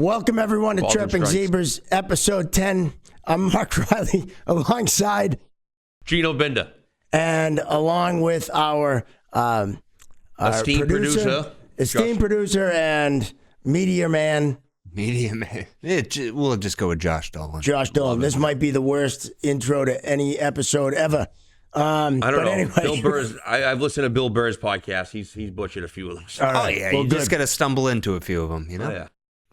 Welcome, everyone, to Chirping Zebras, episode 10. I'm Mark Riley, alongside GENO BINDA. And along with our esteemed producer and media man. We'll just go with Josh Dolan. Josh Dolan. This might be the worst intro to any episode ever. I don't know. Anyway. Bill Burr's. I've listened to Bill Burr's podcast. He's butchered a few of them. All right. Oh, yeah. Well, you just got to stumble into a few of them, you know? Oh, yeah.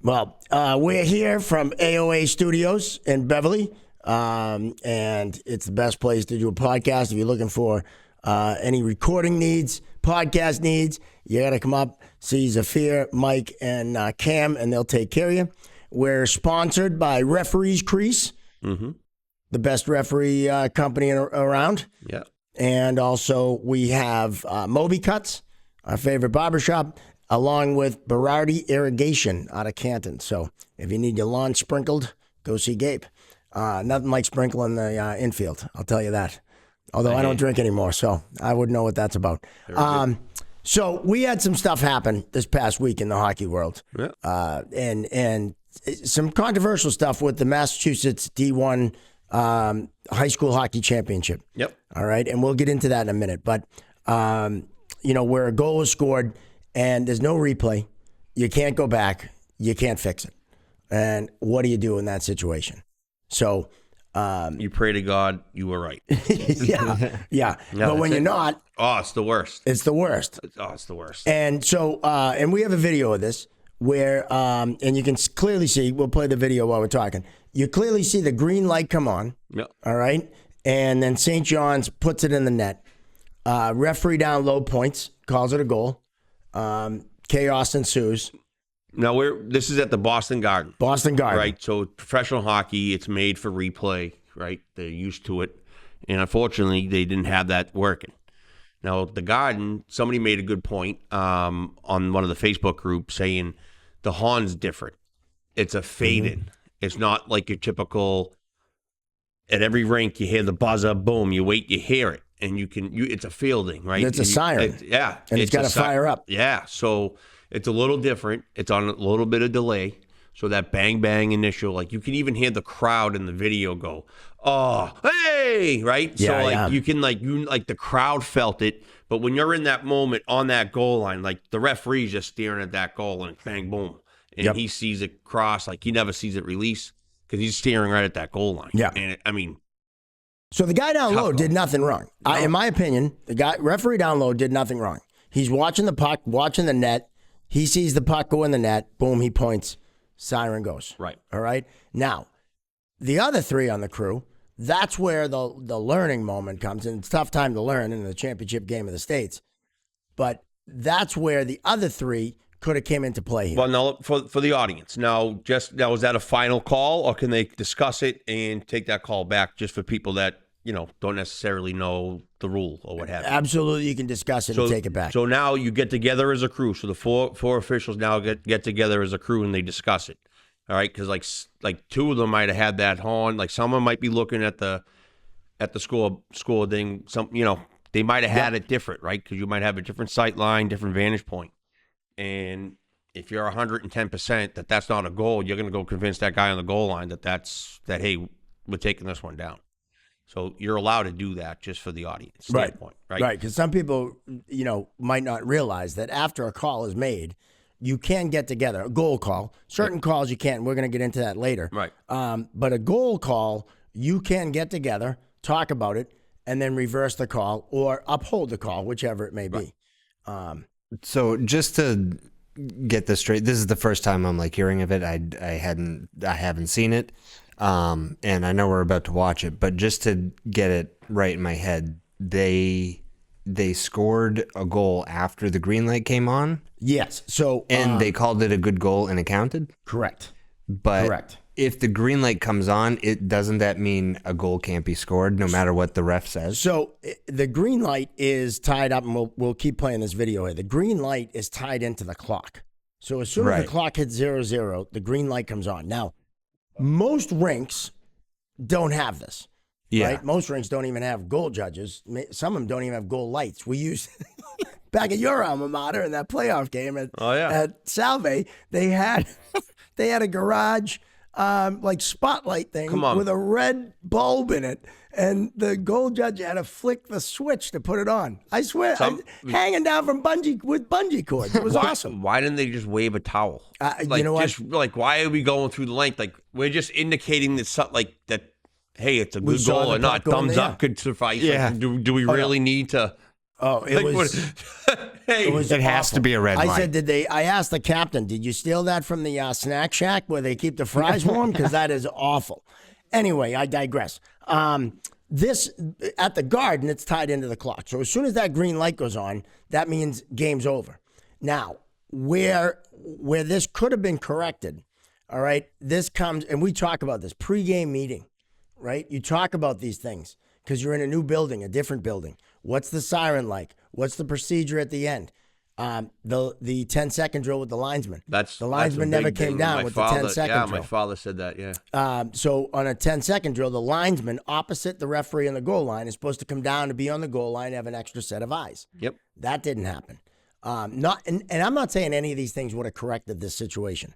Well, we're here from AOA Studios in Beverly, and it's the best place to do a podcast. If you're looking for any recording needs, podcast needs, you got to come up, see Zafir, Mike, and Cam, and they'll take care of you. We're sponsored by Referees Crease, the best referee company around. Yeah. And also we have Moby Cuts, our favorite barbershop, along with Berardi Irrigation out of Canton. So if you need your lawn sprinkled, go see Gabe. Nothing like sprinkling the infield, I'll tell you that. Although I don't drink anymore, so I wouldn't know what that's about. So we had some stuff happen this past week in the hockey world. Yeah. And some controversial stuff with the Massachusetts D1 high school hockey championship. Yep. All right, and we'll get into that in a minute. But, where a goal is scored and there's no replay, you can't go back, you can't fix it. And what do you do in that situation? So you pray to God you were right. yeah. But when you're not, it's the worst. It's the worst. It's the worst. And so, and we have a video of this where, and you can clearly see, we'll play the video while we're talking. You clearly see the green light come on. Yep. All right. And then St. John's puts it in the net. Referee down low, points, calls it a goal. Chaos ensues. Now this is at the Boston Garden. Boston Garden. Right. So professional hockey, it's made for replay, right? They're used to it. And unfortunately, they didn't have that working. Now, the Garden, somebody made a good point on one of the Facebook groups saying the horn's different. It's a fade-in. It's not like your typical, at every rink, you hear the buzzer, boom, you wait, you hear it. And it's a fielding, right? It's a siren. And it's got to fire up. Yeah. So it's a little different. It's on a little bit of delay. So that bang, bang initial, like you can even hear the crowd in the video go, oh, hey, right? Yeah, so you can the crowd felt it. But when you're in that moment on that goal line, like the referee's just staring at that goal and bang, boom. And he sees it cross, like he never sees it release because he's staring right at that goal line. Yeah. And so the guy down low did nothing wrong. No. In my opinion, the referee down low did nothing wrong. He's watching the puck, watching the net. He sees the puck go in the net. Boom, he points. Siren goes. Right. All right. Now, the other three on the crew, that's where the learning moment comes. And it's a tough time to learn in the championship game of the States. But that's where the other three could have came into play here. Well, now for the audience. Now, is that a final call, or can they discuss it and take that call back just for people that, don't necessarily know the rule or what have you? Absolutely, you can discuss it and take it back. So now you get together as a crew. So the four officials now get together as a crew and they discuss it. All right, because like two of them might have had that horn. Like someone might be looking at the score thing. They might have had it different, right? Because you might have a different sight line, different vantage point. And if you're 110% that's not a goal, you're going to go convince that guy on the goal line that hey, we're taking this one down. So you're allowed to do that just for the audience standpoint, right? Right, because some people, might not realize that after a call is made, you can get together. A goal call. Certain calls you can't. We're going to get into that later. Right. But a goal call, you can get together, talk about it, and then reverse the call or uphold the call, whichever it may be. Right. So just to get this straight, this is the first time I'm hearing of it. I haven't seen it. And I know we're about to watch it, but just to get it right in my head, they scored a goal after the green light came on. Yes. So and they called it a good goal and it counted. Correct. But correct. If the green light comes on, doesn't that mean a goal can't be scored no matter what the ref says? So the green light is tied up, and we'll keep playing this video here. The green light is tied into the clock. So as soon as the clock hits 0-0, the green light comes on. Now, most rinks don't have this. Yeah. Right? Most rinks don't even have goal judges. Some of them don't even have goal lights. We use back at your alma mater in that playoff game at Salve, they had They had a garage like spotlight thing Come on. with a red bulb in it, and the goal judge had to flick the switch to put it on. I swear, hanging down from bungee cords. It was awesome. Why didn't they just wave a towel? Like, you know what? just like, why are we going through the length? Like, we're just indicating that something like that. Hey, it's a good saw goal the or not. puck going Thumbs there. up could suffice. Yeah. Like, do we really need to? Oh, it Like, was. hey, It has to be a red I line. said, I asked the captain, did you steal that from the snack shack where they keep the fries warm? Because that is awful. Anyway, I digress. This, at the Garden, it's tied into the clock. So as soon as that green light goes on, that means game's over. Now, where this could have been corrected, all right, this comes, and we talk about this, pregame meeting, right? You talk about these things because you're in a new building, a different building. What's the siren like? What's the procedure at the end? The 10-second drill with the linesman. The linesman never came down with the 10-second drill. My father said that, yeah. So on a 10-second drill, the linesman opposite the referee on the goal line is supposed to come down to be on the goal line and have an extra set of eyes. Yep. That didn't happen. And I'm not saying any of these things would have corrected this situation.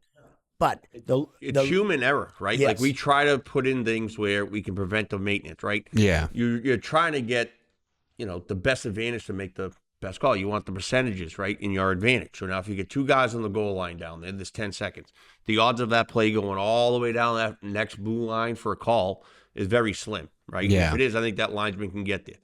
But it's human error, right? Yes. Like, we try to put in things where we can prevent the maintenance, right? Yeah. You're trying to get, the best advantage to make the best call. You want the percentages, right, in your advantage. So now if you get two guys on the goal line down there, there's 10 seconds. The odds of that play going all the way down that next blue line for a call is very slim, right? Yeah. If it is, I think that linesman can get there.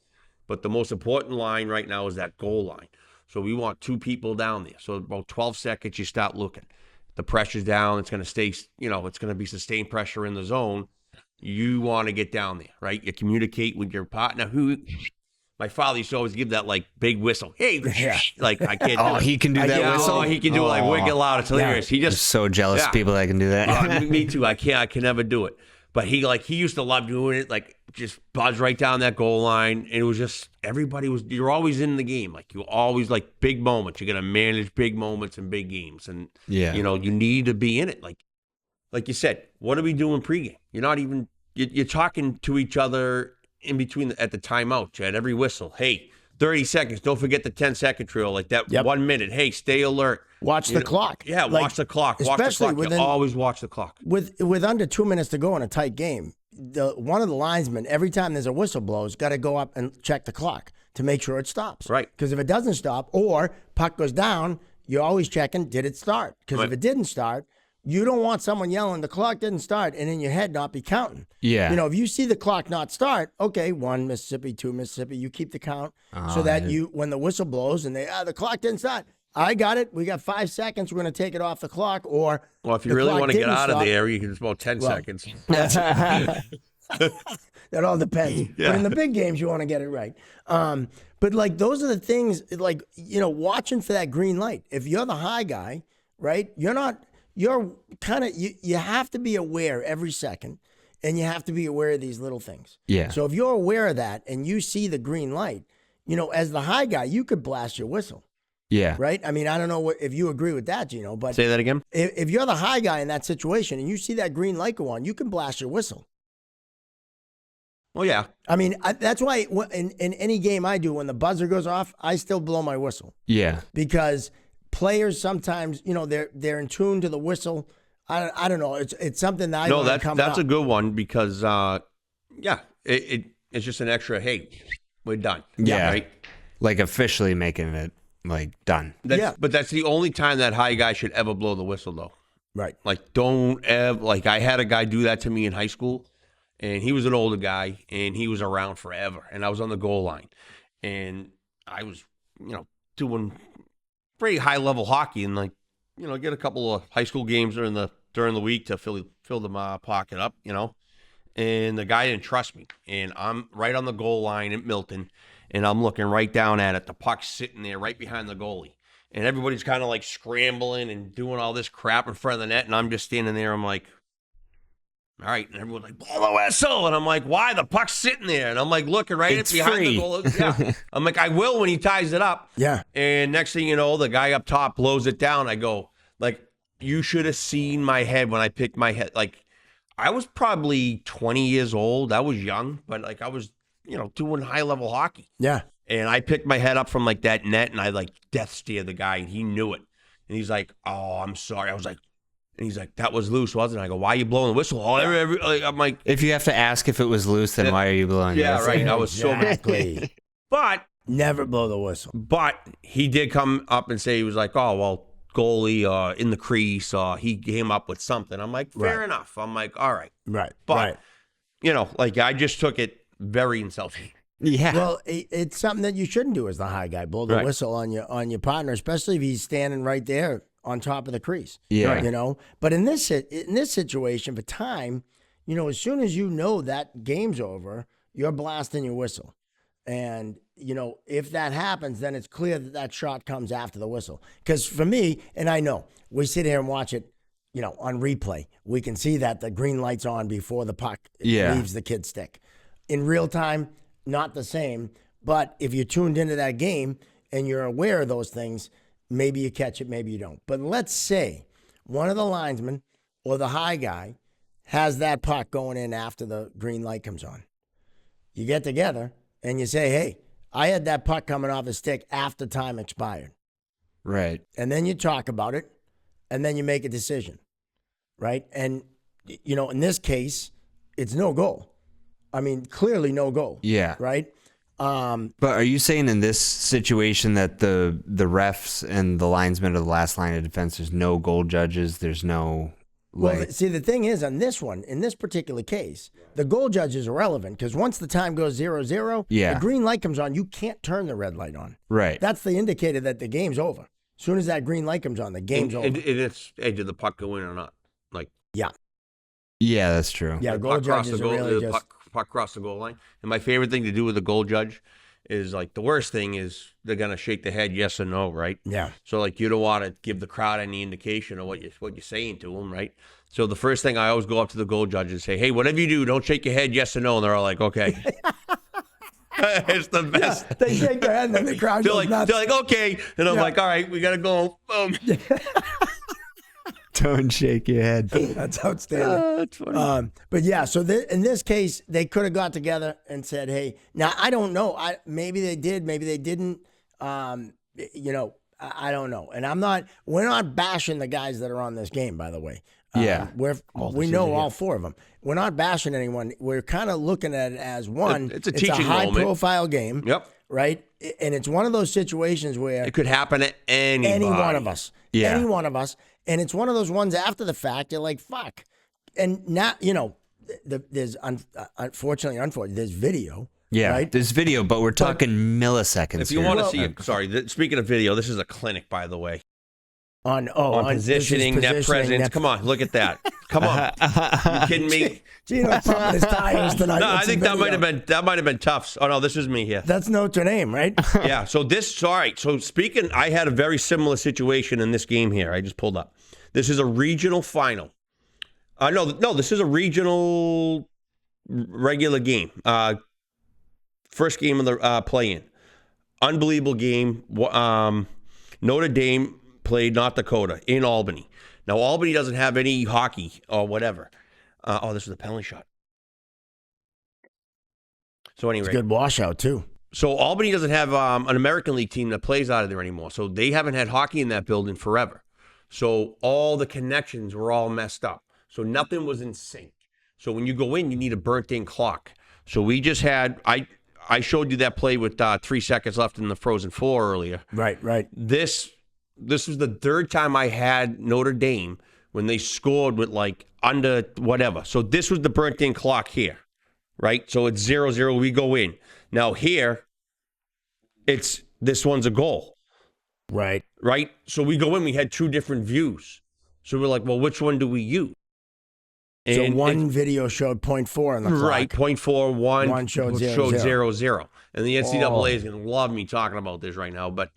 But the most important line right now is that goal line. So we want two people down there. So about 12 seconds, you start looking. The pressure's down. It's going to stay, it's going to be sustained pressure in the zone. You want to get down there, right? You communicate with your partner. My father used to always give that, like, big whistle. Hey, like, I can't do it. He can do that whistle? Oh, he can do it, like, wicked loud. It's hilarious. He I'm just, so jealous of people that can do that. me too. I can never do it. But he used to love doing it, like, just buzz right down that goal line. And it was just, you're always in the game. Like, you always, like, big moments. You're going to manage big moments and big games. And, Yeah. you need to be in it. Like you said, what are we doing pregame? You're not even, you're talking to each other in between at the timeout, at every whistle. Hey, 30 seconds. Don't forget the 10-second drill, like that 1 minute. Hey, stay alert. watch the clock. Yeah, watch the clock. Watch the especially clock. You always watch the clock. With under 2 minutes to go in a tight game, one of the linesmen, every time there's a whistle blows, got to go up and check the clock to make sure it stops. Right. Because if it doesn't stop or puck goes down, you're always checking, did it start? Because if it didn't start, you don't want someone yelling, the clock didn't start, and in your head not be counting. Yeah. If you see the clock not start, okay, 1 Mississippi, 2 Mississippi, you keep the count so that when the whistle blows and the clock didn't start, I got it. We got 5 seconds. We're going to take it off the clock. Or Well, if you really want to get out of there, you can just about 10 seconds. That all depends. Yeah. But in the big games, you want to get it right. But like those are the things, like, watching for that green light. If you're the high guy, right, you're kind of, you have to be aware every second, and you have to be aware of these little things. Yeah. So if you're aware of that and you see the green light, as the high guy, you could blast your whistle. Yeah. Right? I mean, I don't know if you agree with that, Gino, but Say that again? if you're the high guy in that situation and you see that green light go on, you can blast your whistle. Well, yeah. I mean, that's why in any game I do, when the buzzer goes off, I still blow my whistle. Yeah. Because players sometimes, they're in tune to the whistle. I don't know. It's something that I No, learned coming that's up. a good one because, it's just an extra, hey, we're done. Yeah. Right? Like officially making it like done. But that's the only time that high guy should ever blow the whistle, though. Right. Like, don't ever, like, I had a guy do that to me in high school, and he was an older guy, and he was around forever, and I was on the goal line, and I was, doing pretty high-level hockey, and, like, get a couple of high school games during the week to fill the pocket up, and the guy didn't trust me, and I'm right on the goal line at Milton, and I'm looking right down at it. The puck's sitting there right behind the goalie. And everybody's kind of like scrambling and doing all this crap in front of the net. And I'm just standing there. I'm like, all right. And everyone's like, blow the whistle. And I'm like, why? The puck's sitting there. And I'm like looking right It's behind free. the goal. Yeah. I'm like, I will when he ties it up. Yeah. And next thing you know, the guy up top blows it down. I go, like, you should have seen my head when I picked my head. Like, I was probably 20 years old. I was young, but like I was, doing high-level hockey. Yeah. And I picked my head up from like that net and I like death stared the guy and he knew it. And he's like, oh, I'm sorry. I was like, And he's like, that was loose, wasn't it? I go, why are you blowing the whistle? Oh, I'm like, If you have to ask if it was loose, then why are you blowing? yeah, this? right. I was so mad. Exactly. But Never blow the whistle. But he did come up and say, he was like, oh, well, goalie in the crease, he came up with something. I'm like, fair enough. I'm like, all right. Right. But, right. you know, like I just took it very insulting. Yeah. Well, it's something that you shouldn't do as the high guy. Blow the whistle on your partner, especially if he's standing right there on top of the crease. Yeah. You know? But in this situation, for time, you know, as soon as you know that game's over, you're blasting your whistle. And, you know, if that happens, then it's clear that that shot comes after the whistle. Because for me, and I know, we sit here and watch it, you know, on replay. We can see that the green light's on before the puck leaves the kid's stick. In real time, not the same. But if you're tuned into that game and you're aware of those things, maybe you catch it, maybe you don't. But let's say one of the linesmen or the high guy has that puck going in after the green light comes on. You get together and you say, hey, I had that puck coming off the stick after time expired. Right. And then you talk about it, and then you make a decision, right? And, you know, in this case, it's no goal. I mean, clearly no goal. Yeah. Right? But are you saying in this situation that the refs and the linesmen are the last line of defense, there's no goal judges, there's no... Well, see, the thing is, on this one, in this particular case, the goal judge is irrelevant because once the time goes 0-0, the green light comes on, you can't turn the red light on. Right. That's the indicator that the game's over. As soon as that green light comes on, the game's over. It's, hey, did the puck go in or not? Like, yeah. Yeah, that's true. Yeah, goal judges are really just... Puck cross the goal line. And my favorite thing to do with a goal judge is, like, the worst thing is they're going to shake the head yes or no, right? Yeah. So, like, you don't want to give the crowd any indication of what you're saying to them, right? So the first thing I always go up to the goal judge and say, hey, whatever you do, don't shake your head yes or no. And they're all like, okay. It's the best. Yeah, they shake their head and then the crowd goes nuts. They're like, okay. And I'm like, all right, we got to go. Boom. Don't shake your head. That's outstanding. That's funny. But yeah, so in this case, they could have got together and said, hey, now I don't know. Maybe they did, maybe they didn't. You know, I don't know. And we're not bashing the guys that are on this game, by the way. Yeah. We know all four of them. We're not bashing anyone. We're kind of looking at it as one. It's a teaching high moment. Profile game. Yep. Right? And it's one of those situations where it could happen to anybody. Any one of us. Yeah. Any one of us. And it's one of those ones after the fact, you're like, fuck. And now, you know, there's, unfortunately, there's video. Yeah, right? There's video, but we're talking milliseconds. If you want to see it, sorry, speaking of video, this is a clinic, by the way. On positioning, net presence. Come on, look at that. Come on. You kidding me? GENO's pumping his tires tonight. No, I think that might have been tough. Oh no, this is me here. That's Notre Dame, right? Yeah. So all right. So speaking, I had a very similar situation in this game here. I just pulled up. This is a regional final. No, this is a regional regular game. First game of the play-in. Unbelievable game. Notre Dame played North Dakota in Albany. Now, Albany doesn't have any hockey or whatever. This was a penalty shot. So anyway. It's a good washout, too. So Albany doesn't have an American League team that plays out of there anymore. So they haven't had hockey in that building forever. So all the connections were all messed up. So nothing was in sync. So when you go in, you need a burnt-in clock. So we just had... I showed you that play with 3 seconds left in the Frozen Four earlier. Right. This was the third time I had Notre Dame when they scored with like under whatever. So this was the burnt-in clock here, right? So it's 0-0. We go in. Now here, this one's a goal. Right. So we go in. We had two different views. So we're like, well, which one do we use? So one video showed 0.4 on the clock. Right, 0.4, one showed 0-0. And the NCAA is going to love me talking about this right now, but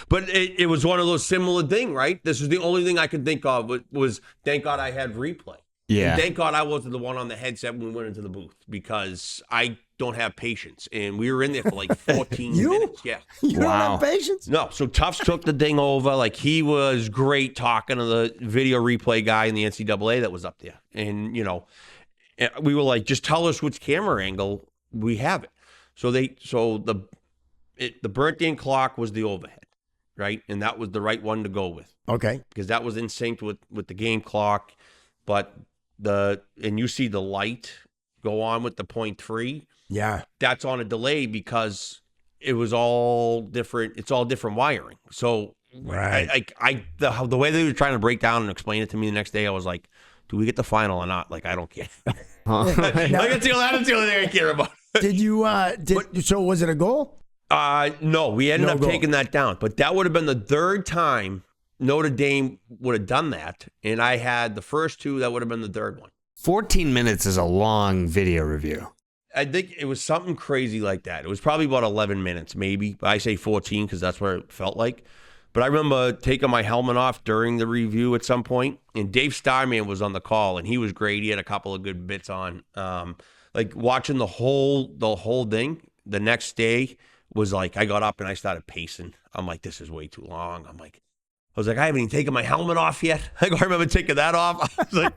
but it was one of those similar things, right? This is the only thing I could think of was thank God I had replay. Yeah. And thank God I wasn't the one on the headset when we went into the booth because I don't have patience. And we were in there for like 14 minutes. Yeah. You don't have patience? No. So Tufts took the thing over. Like he was great talking to the video replay guy in the NCAA that was up there. And, you know, we were like, just tell us which camera angle we have it. So the burnt-in clock was the overhead. right? And that was the right one to go with Okay. because that was in sync with the game clock. But and you see the light go on with the 0.3. Yeah. That's on a delay because it was all different. It's all different wiring. So Right. the way they were trying to break down and explain it to me the next day, I was like, do we get the final or not? Like, I don't care. Like, that's the only thing I care about. Did you, so was it a goal? No, we ended No up goal. taking that down. But that would have been the third time Notre Dame would have done that. And I had the first two, that would have been the third one. 14 minutes is a long video review. I think it was something crazy like that. It was probably about 11 minutes, maybe. I say 14 because that's what it felt like. But I remember taking my helmet off during the review at some point, and Dave Starman was on the call, and he was great. He had a couple of good bits on. Like watching the whole thing. The next day was like I got up and I started pacing. I'm like, this is way too long. I was like, I haven't even taken my helmet off yet. I remember taking that off. I was like.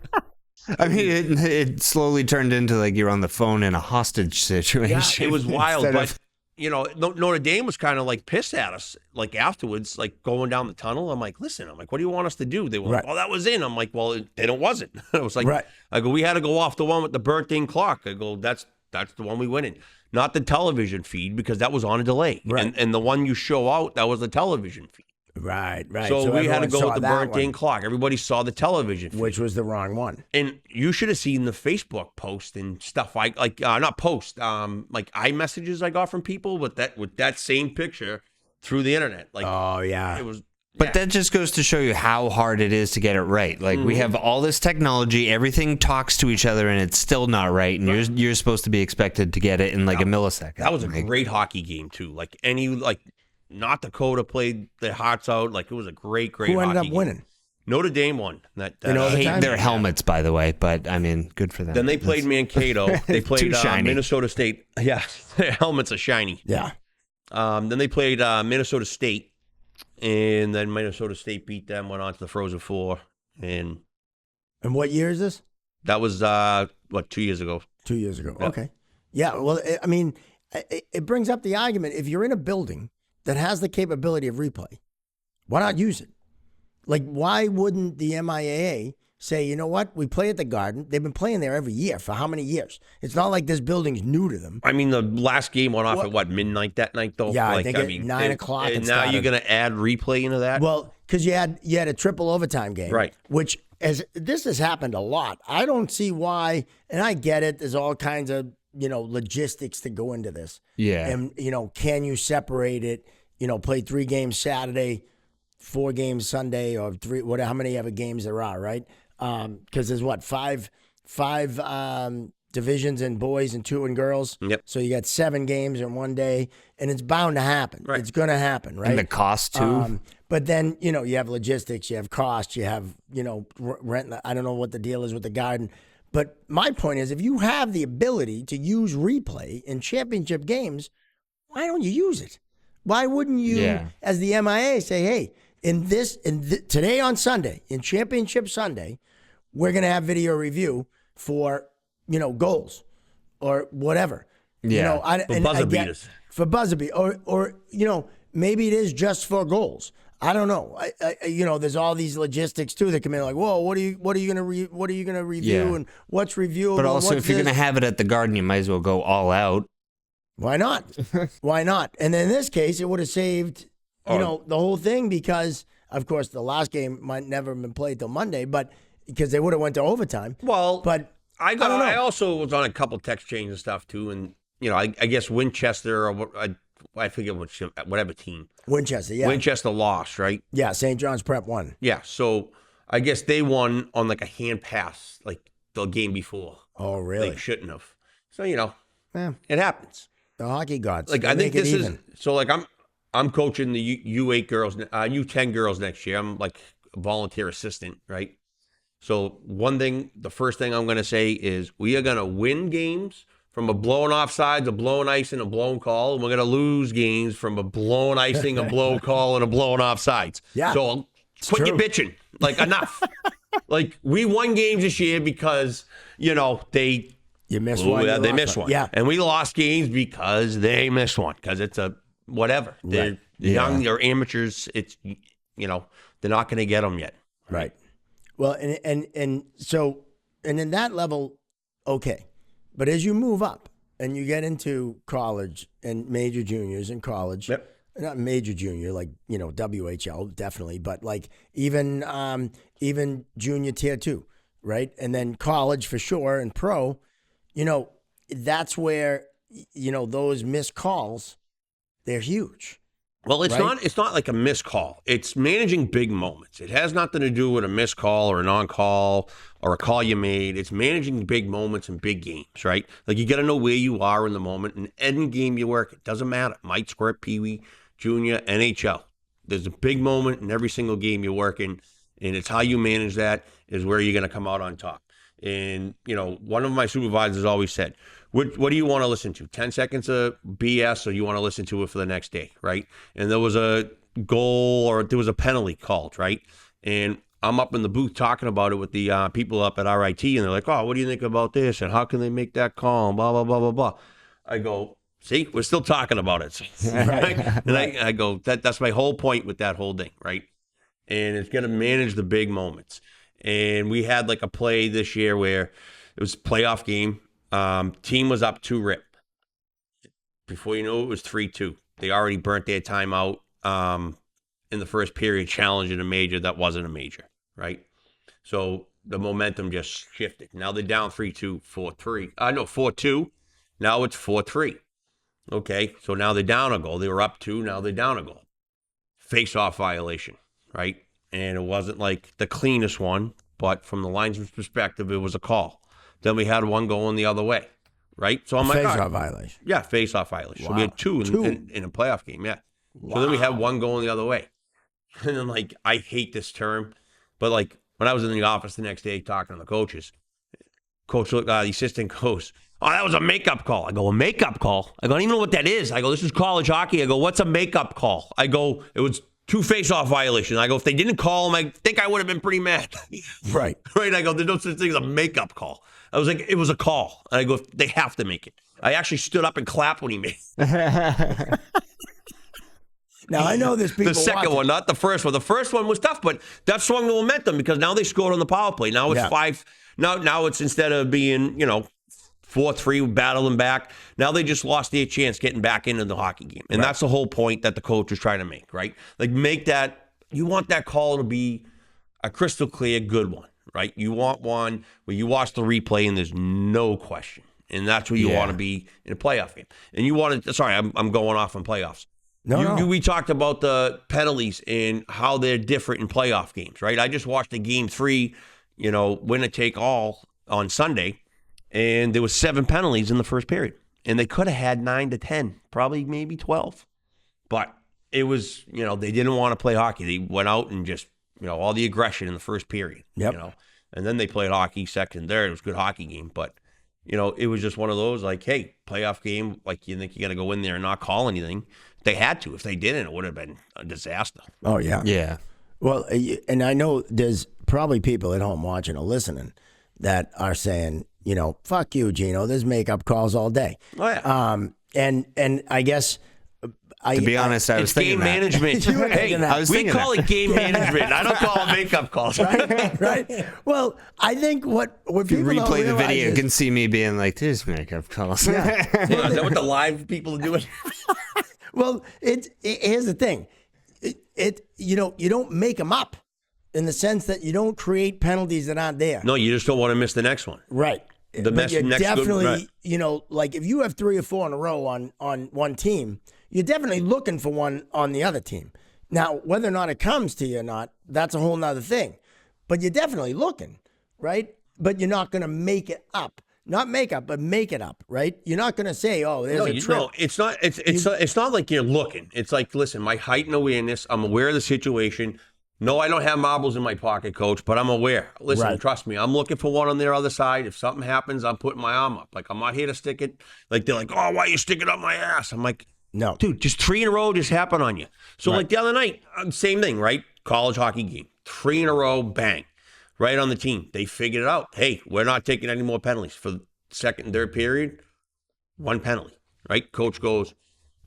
I mean, it slowly turned into like you're on the phone in a hostage situation. Yeah, it was wild, Instead but of- you know, Notre Dame was kind of like pissed at us, like afterwards, like going down the tunnel. I'm like, listen, what do you want us to do? They were like, Right. well, that was in. I'm like, well, it wasn't. I was like, Right. I go, we had to go off the one with the burnt-in clock. I go, that's the one we went in, not the television feed because that was on a delay. Right. And the one you show out, that was the television feed. Right. So we had to everyone go saw with the that burnt-in one, clock. Everybody saw the television feed. which was the wrong one. And you should have seen the Facebook post and stuff. Not post, like iMessages I got from people with that same picture through the internet. Like, Oh, yeah. it was. But that just goes to show you how hard it is to get it right. Like we have all this technology, everything talks to each other, and it's still not right. And you're supposed to be expected to get it in like a millisecond. That was a Like, great hockey game too. Like North Dakota played their hearts out. Like it was a great Who ended up game. winning? Notre Dame won. That You know, I the hate time- their helmets, by the way, but I mean, good for them. then they played Mankato. They Too played shiny. Minnesota State. Yeah, their helmets are shiny. Yeah. Then they played Minnesota State, and then Minnesota State beat them, went on to the Frozen Four, and And what year is this? that was 2 years ago. 2 years ago. Yeah. Okay. Yeah. Well, I mean, it brings up the argument if you're in a building that has the capability of replay, why not use it? Like, why wouldn't the MIAA say, you know what? We play at the Garden. They've been playing there every year for how many years? It's not like this building's new to them. I mean, the last game went off at midnight that night, though. Yeah, I think at 9 o'clock And it now started. you're going to add replay into that. Well, because you had a triple overtime game, Right. Which this has happened a lot. I don't see why, and I get it. There's all kinds of logistics to go into this. Yeah. And can you separate it? Play 3 games Saturday, 4 games Sunday, or 3. How many ever games there are, right? Because there's five divisions in boys and 2 in girls. Yep. So you got 7 games in one day, and it's bound to happen. Right. It's going to happen, right? And the cost too. But then, you have logistics, you have cost, you have, rent. I don't know what the deal is with the Garden. But my point is, if you have the ability to use replay in championship games, why don't you use it? Why wouldn't you, as the MIA, say, hey, today on Sunday, in Championship Sunday, we're going to have video review for, goals or whatever. Yeah. For buzzer beaters. For buzzer beat, or maybe it is just for goals. I don't know. There's all these logistics too that come in. Like, whoa, what are you gonna review Yeah. and what's reviewable? But also, what's if you're this? going to have it at the Garden, you might as well go all out. Why not? Why not? And then in this case, it would have saved the whole thing because, of course, the last game might never have been played till Monday, but because they would have went to overtime. Well, but I don't know. I also was on a couple text chains and stuff too, and I guess Winchester or I forget whatever team. Winchester, yeah, Winchester lost, right? yeah. St. John's Prep won. Yeah, so I guess they won on like a hand pass, like the game before. Oh, really? They shouldn't have. So Yeah. it happens. The hockey gods. Like they I think make it this even. is so. Like I'm coaching the U8 girls, U10 girls next year. I'm like a volunteer assistant, right? So the first thing I'm going to say is we are going to win games from a blown offsides, a blown icing, a blown call, and we're going to lose games from a blown icing, a blown call, and a blown offsides. Yeah, So quit your bitching. Like enough. Like we won games this year because they. You missed one. They missed one. Yeah. And we lost games because they missed one. Because it's a whatever. Right. Young or amateurs, it's, you know, they're not going to get them yet. Right. Well, and so, and in that level, okay. But as you move up and you get into college and major juniors in college, not major junior, like, you know, WHL, definitely, but like even junior tier 2, right? And then college for sure and pro, you know, that's where, you know, those missed calls, they're huge. Well, it's not like a missed call. It's managing big moments. It has nothing to do with a missed call or a non-call or a call you made. It's managing big moments and big games, right? Like you got to know where you are in the moment. And any game you work, it doesn't matter. Might squirt, Pee-wee, Junior, NHL. There's a big moment in every single game you work in, and it's how you manage that is where you're going to come out on top. And, you know, one of my supervisors always said, what do you want to listen to? 10 seconds of BS, or you want to listen to it for the next day, right? And there was a goal or there was a penalty called, right? And I'm up in the booth talking about it with the people up at RIT, and they're like, oh, what do you think about this? And how can they make that call? And blah, blah, blah, blah, blah. I go, see, we're still talking about it. Right? And I go, that's my whole point with that whole thing, right? And it's going to manage the big moments. And we had like a play this year where it was a playoff game. Team was up 2-rip. Before you know it was 3-2. They already burnt their timeout in the first period, challenging a major that wasn't a major, right? So the momentum just shifted. Now they're down 3-2, 4-3. 4-2. Now it's 4-3. Okay, so now they're down a goal. They were up 2, now they're down a goal. Face-off violation, right? And it wasn't like the cleanest one, but from the linesman's perspective, it was a call. Then we had one going the other way, right? So I'm like, face-off violation. Yeah, face-off violation. Wow. So we had two in a playoff game, yeah. Wow. So then we had one going the other way. And then, like, I hate this term, but, like, when I was in the office the next day talking to the coaches, the assistant coach, oh, that was a makeup call. I go, a makeup call? I don't even know what that is. I go, this is college hockey. I go, what's a makeup call? I go, it was 2 face-off violations. I go, if they didn't call him, I think I would have been pretty mad. Right. Right? I go, there's no such thing as a makeup call. I was like, it was a call. And I go, they have to make it. I actually stood up and clapped when he made it. Now, I know there's people The second watching. one, not the first one. The first one was tough, but that swung the momentum because now they scored on the power play. Now it's 5. Now it's, instead of being, 4-3, battling back, now they just lost their chance getting back into the hockey game. And that's the whole point that the coach was trying to make, right? Like, make that, you want that call to be a crystal clear good one, right? You want one where you watch the replay and there's no question. And that's where you want to be in a playoff game. And you want to, sorry, I'm going off on playoffs. We talked about the penalties and how they're different in playoff games, right? I just watched the game 3, winner take all on Sunday, and there was 7 penalties in the first period. And they could have had 9 to 10, probably maybe 12. But it was, they didn't want to play hockey. They went out and just, all the aggression in the first period. Yep. And then they played hockey second, third. It was a good hockey game. But, it was just one of those, like, hey, playoff game, like, you think you got to go in there and not call anything. They had to. If they didn't, it would have been a disaster. Oh, yeah. Yeah. Well, and I know there's probably people at home watching or listening that are saying, fuck you, Geno. There's makeup calls all day. Oh, yeah. And I guess... To be honest, I was thinking game management. Hey, we call it game management. I don't call it makeup calls. Right? Well, I think what If you people don't replay the realize video, you is, can see me being like, "There's makeup calls." Yeah, is that what the live people are doing? well, here's the thing. You don't make them up in the sense that you don't create penalties that aren't there. No, you just don't want to miss the next one. Right. The but you next definitely, right. Like if you have 3 or 4 in a row on one team, you're definitely looking for one on the other team. Now, whether or not it comes to you or not, that's a whole nother thing. But you're definitely looking, right? But you're not going to make it up. Not make up, but make it up, right? You're not going to say, "Oh, there's a trip." No, it's not. It's not like you're looking. It's like, listen, my height and awareness. I'm aware of the situation. No, I don't have marbles in my pocket, Coach, but I'm aware. Listen, Trust me, I'm looking for one on their other side. If something happens, I'm putting my arm up. Like, I'm not here to stick it. Like, they're like, "Oh, why are you sticking up my ass?" I'm like, no, dude, just 3 in a row just happened on you. So like the other night, same thing, right? College hockey game, 3 in a row, bang, right on the team. They figured it out. Hey, we're not taking any more penalties for the second and third period. 1 penalty, right? Coach goes,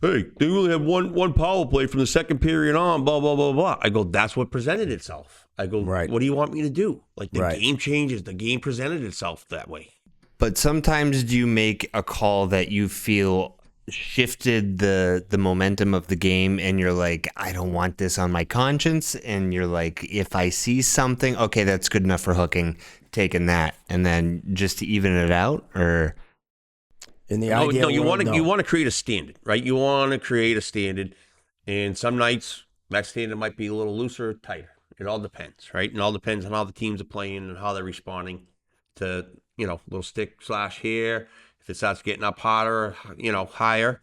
hey, they only have one power play from the second period on, blah, blah, blah, blah. I go, that's what presented itself. I go, Right. What do you want me to do? Like, the Right. game changes. The game presented itself that way. But sometimes do you make a call that you feel shifted the momentum of the game, and you're like, I don't want this on my conscience, and you're like, if I see something, okay, that's good enough for hooking, taking that, and then just to even it out? Or In the No, ideal you world, want to create a standard, right? You want to create a standard, and some nights that standard might be a little looser or tighter. It all depends, right? And all depends on how the teams are playing and how they're responding to, little stick slash here. If it starts getting up hotter, higher,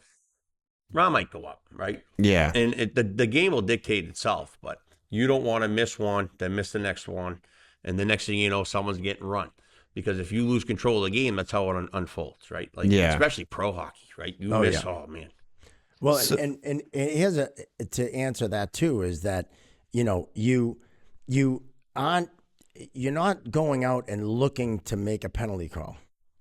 round might go up, right? yeah, And the game will dictate itself, but you don't want to miss one, then miss the next one, and the next thing you know, someone's getting run. Because if you lose control of the game, that's how it unfolds, right? Like, Yeah. especially pro hockey, right? You Oh, miss, yeah. oh man. Well, So- and here's to answer that too is that you're not going out and looking to make a penalty call,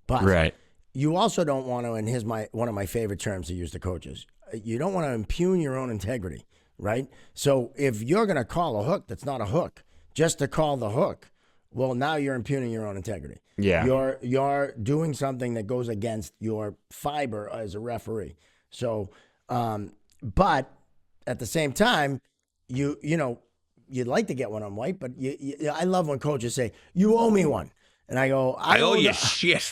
but right. you also don't want to. And here's one of my favorite terms to use to coaches: you don't want to impugn your own integrity, right? So if you're going to call a hook that's not a hook, just to call the hook, well, now you're impugning your own integrity. Yeah. You're doing something that goes against your fiber as a referee. So, but at the same time, you'd like to get one on white, but I love when coaches say, "You owe me one," and I go, I owe you shit.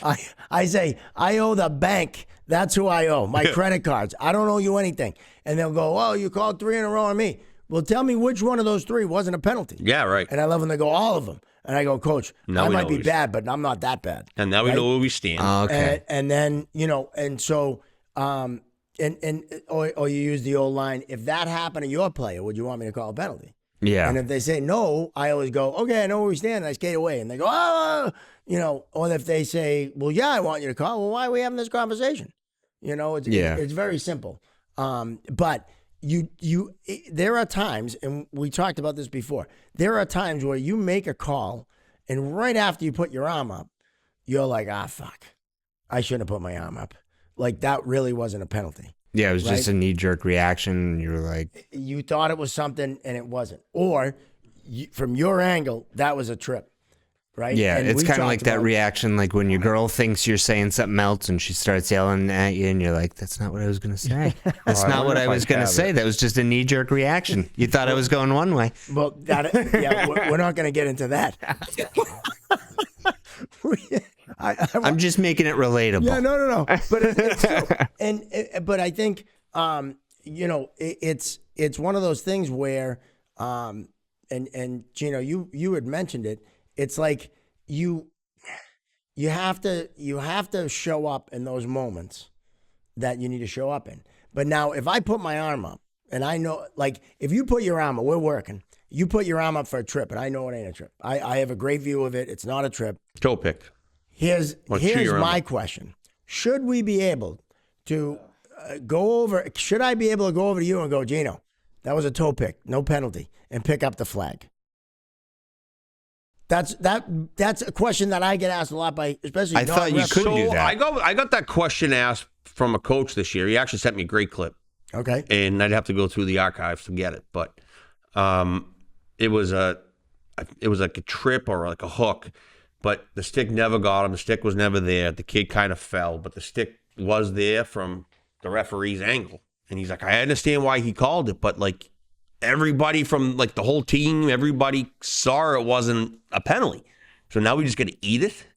I say, "I owe the bank. That's who I owe. My credit cards. I don't owe you anything." And they'll go, "Oh, you called 3 in a row on me." Well, tell me which one of those 3 wasn't a penalty. Yeah, right. And I love when they go, all of them. And I go, Coach, Now I we might know be who's- bad, but I'm not that bad. And now we right? know where we stand. Okay. And then, and so, or you use the old line, if that happened to your player, would you want me to call a penalty? Yeah. And if they say no, I always go, okay, I know where we stand, and I skate away. And they go, or if they say, well, yeah, I want you to call, well, why are we having this conversation? It's very simple. But there are times, and we talked about this before, there are times where you make a call, and right after you put your arm up, you're like, fuck, I shouldn't have put my arm up. Like, that really wasn't a penalty. Yeah, it was just Right. a knee-jerk reaction. And you were like, You thought it was something, and it wasn't. Or, from your angle, that was a trip. Right? yeah, And it's we kind of talked like that about- reaction, like when your girl thinks you're saying something else and she starts yelling at you, and you're like, "That's not what I was going to say. That's I not wonder what if I I was going to have say. it." That was just a knee-jerk reaction. You thought I was going one way." Well, we're not going to get into that. I'm just making it relatable. Yeah, no. But it's true. But I think it's one of those things where and Gino, you had mentioned it. It's like you have to show up in those moments that you need to show up in. But now if I put my arm up and I know, like, if you put your arm up, we're working. You put your arm up for a trip, and I know it ain't a trip. I have a great view of it. It's not a trip. Toe pick. Here's Let's shoot your arm my up. question. Should we be able to go over, should I be able to go over to you and go, Gino, that was a toe pick, no penalty, and pick up the flag? That's a question that I get asked a lot by, especially I thought you non-refs. could do that. I got that question asked from a coach this year. He actually sent me a great clip, Okay. and I'd have to go through the archives to get it. But it was like a trip or like a hook, but the stick never got him. The stick was never there. The kid kind of fell, but the stick was there from the referee's angle. And he's like, I understand why he called it, but like everybody from like the whole team, everybody saw it wasn't a penalty. So now we just got to eat it.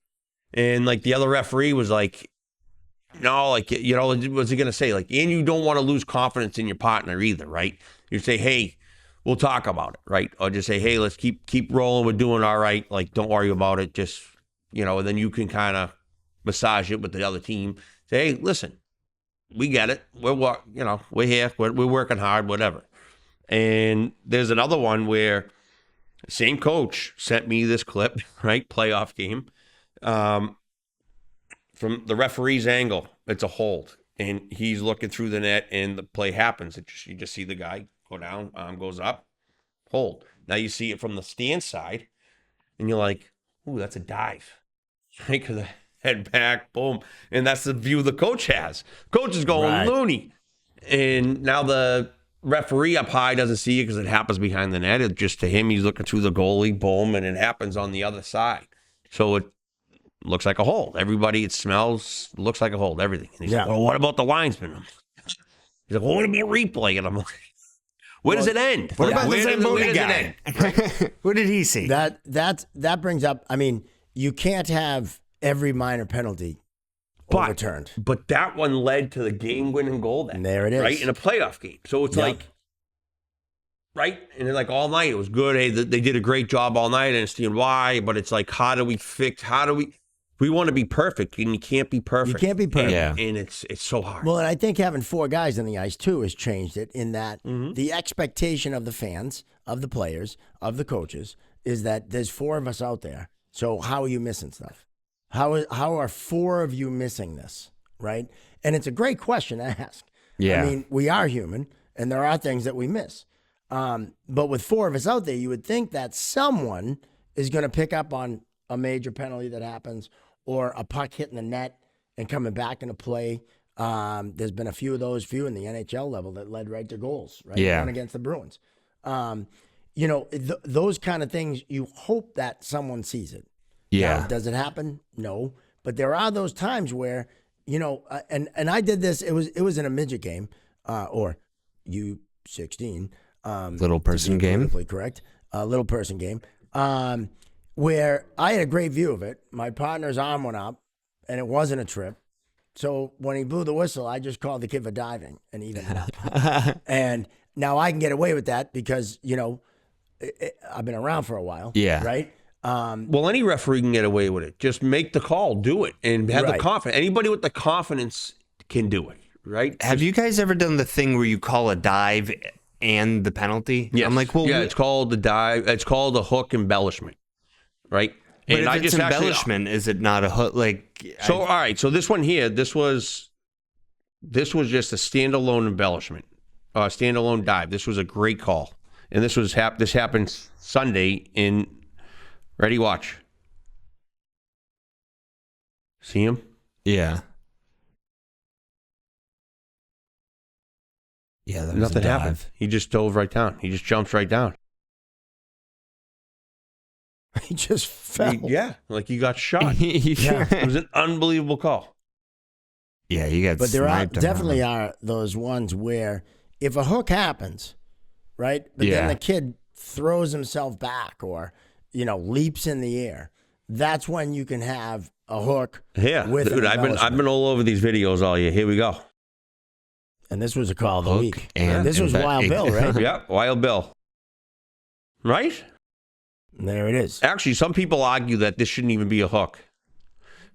And like the other referee was like, no, like, what's he going to say? Like, and you don't want to lose confidence in your partner either, right? You say, hey, we'll talk about it, right? Or just say, hey, let's keep rolling. We're doing all right. Like, don't worry about it. Just, and then you can kind of massage it with the other team. Say, hey, listen, we get it. We're here. We're working hard, whatever. And there's another one where same coach sent me this clip, right? Playoff game. From the referee's angle, it's a hold. And he's looking through the net, and the play happens. You just see the guy go down, arm goes up, hold. Now you see it from the stand side, and you're like, ooh, that's a dive. Right? Because the head back, boom. And that's the view the coach has. Coach is going Right. loony. And now the referee up high doesn't see it because it happens behind the net. It just to him, he's looking through the goalie, boom, and it happens on the other side. So it looks like a hold. Everybody, it smells, looks like a hold, everything. And he's like, well, what about the linesman? He's like, well, what about replay? And I'm like, where does it end? What about the where Zamboni does it guy? end? What did he see? That brings up, I mean, you can't have every minor penalty overturned. But that one led to the game-winning goal then. And there it is. Right, in a playoff game. So it's like, right? And then like all night, it was good. Hey, they did a great job all night. I understand why, but it's like, we want to be perfect, and you can't be perfect. You can't be perfect. And it's so hard. Well, and I think having 4 guys on the ice, too, has changed it in that the expectation of the fans, of the players, of the coaches, is that there's 4 of us out there. So how are you missing stuff? How are 4 of you missing this, right? And it's a great question to ask. Yeah. I mean, we are human, and there are things that we miss. But with 4 of us out there, you would think that someone is going to pick up on a major penalty that happens or a puck hitting the net and coming back into play. There's been a few in the NHL level that led right to goals, right? Yeah. One against the Bruins. Those kind of things, you hope that someone sees it. Yeah. Now, does it happen? No. But there are those times where, and I did this, it was in a midget game, or U16. Little person game. Politically correct. Little person game. Where I had a great view of it. My partner's arm went up, and it wasn't a trip. So when he blew the whistle, I just called the kid for diving and evened it up. And now I can get away with that because, I've been around for a while. Yeah. Right? Well, any referee can get away with it. Just make the call, do it, and have the confidence. Anybody with the confidence can do it, right? Have you guys ever done the thing where you call a dive and the penalty? Yes. I'm like, well, yeah, it's called the dive. It's called a hook embellishment, right? but And if it's embellishment, is it not a hook? Like, all right. So this one here, this was just a standalone embellishment, standalone dive. This was a great call, and this happened Sunday in. Ready, watch. See him? Yeah. Yeah, that was Nothing a dive. happened. He just dove right down. He just jumps right down. He just fell. Like he got shot. Yeah. It was an unbelievable call. Yeah, you got But there sniped. definitely are those ones where if a hook happens, right? But then the kid throws himself back or, leaps in the air. That's when you can have a hook. Yeah, with dude, I've been all over these videos all year. Here we go. And this was a call of the Hook week. and This was Wild Bill, right? Yeah, Wild Bill. Right? There it is. Actually, some people argue that this shouldn't even be a hook.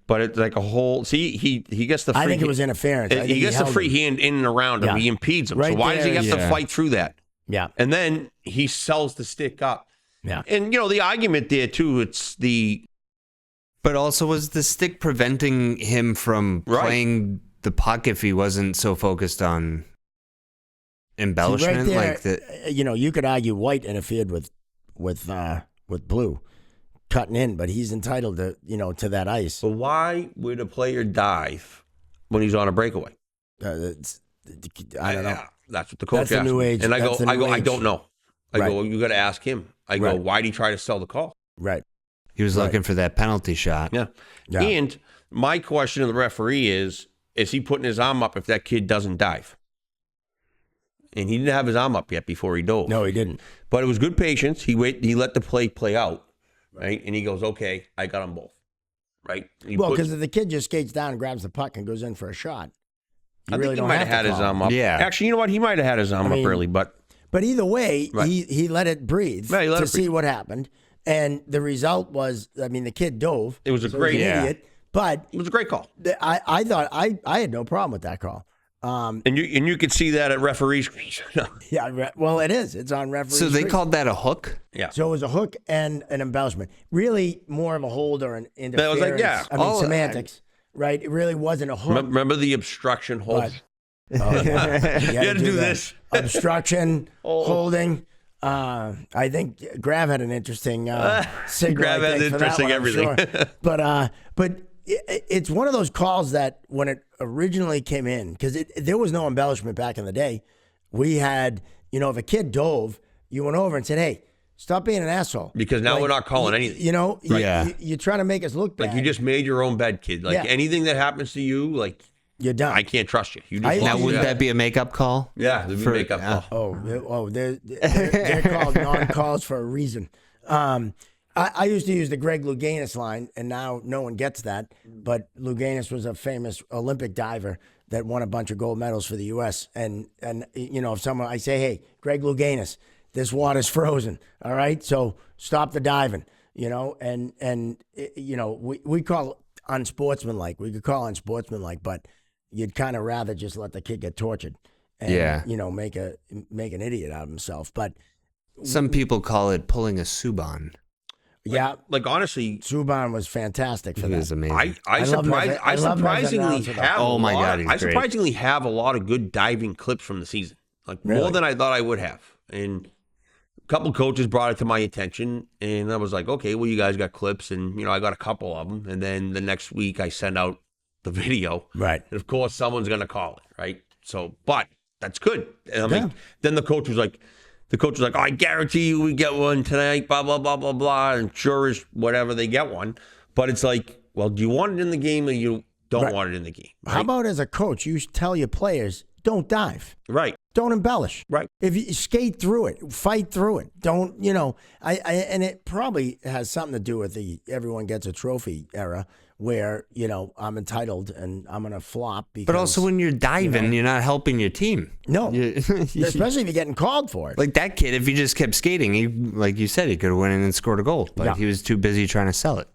But it's like a whole. See, he gets the free. I think it was interference. I think he gets the held free him. hand in and around him. Yeah. He impedes him. Right so why does he there, have to fight through that? Yeah. And then he sells the stick up. Yeah. And, the argument there, too, it's the. But also, was the stick preventing him from playing the puck if he wasn't so focused on embellishment? See, right like the, you could argue White interfered with Blue cutting in, but he's entitled to, to that ice. But why would a player dive when he's on a breakaway? I don't know. That's what the coach That's the asked new me. age. And I That's the new I age. don't know. I go, you got to ask him. I go, Right. why'd he try to sell the call? Right. he was looking for that penalty shot. Yeah. Yeah. And my question to the referee is he putting his arm up if that kid doesn't dive? And he didn't have his arm up yet before he dove. No, he didn't. But it was good patience. He let the play out, right? And he goes, okay, I got them both, right? Because if the kid just skates down and grabs the puck and goes in for a shot, I think he might have had his arm up. Yeah. Actually, you know what? He might have had his arm up early, but either way, Right. he let it breathe Yeah, he let to it see breathe. what happened. And the result was, the kid dove. It was a so great- he's an Yeah. idiot. But it was a great call. I thought I had no problem with that call. And you could see that at referee screens. Yeah, well, it is. It's on referee. So they screen. called that a hook? Yeah. So it was a hook and an embellishment. Really more of a hold or an interference. was like, yeah. Semantics, right? It really wasn't a hook. Remember the obstruction hold? But, you had to do that. this. Obstruction, holding. I think Grav had an interesting signal. Grav I has think, for that interesting one, I'm everything. sure. But it's one of those calls that when it originally came in, because there was no embellishment back in the day. We had, if a kid dove, you went over and said, hey, stop being an asshole. Because now we're not calling anything. You're trying to make us look bad. Like you just made your own bed, kid. Like anything that happens to you, like you're done. I can't trust you. You just now wouldn't that be a makeup call? Yeah, there'd be a makeup call. They're called non-calls for a reason. I used to use the Greg Louganis line, and now no one gets that. But Louganis was a famous Olympic diver that won a bunch of gold medals for the U.S. And if I say, hey, Greg Louganis, this water's frozen, all right? So stop the diving, we call unsportsmanlike. We could call unsportsmanlike, but you'd kind of rather just let the kid get tortured and, make an idiot out of himself. But some people call it pulling a Subban. Yeah, like honestly, Subban was fantastic for that. He was amazing. I surprisingly have. Oh my God, I surprisingly have a lot of good diving clips from the season, like more than I thought I would have. And a couple coaches brought it to my attention, and I was like, okay, well, you guys got clips, and I got a couple of them. And then the next week, I send out the video, right? And of course, someone's gonna call it, right? So, but that's good. And then the coach was like. Oh, I guarantee you we get one tonight, blah, blah, blah, blah, blah. And sure as whatever, they get one. But it's like, well, do you want it in the game or you don't want it in the game? Right? How about as a coach, you tell your players, don't dive. Right. Don't embellish. Right. If you skate through it, fight through it. Don't, and it probably has something to do with the everyone gets a trophy era where, I'm entitled and I'm going to flop. Because, but also when you're diving, you're not helping your team. No. Especially if you're getting called for it. Like that kid, if he just kept skating, he, like you said, he could have went in and scored a goal. But he was too busy trying to sell it.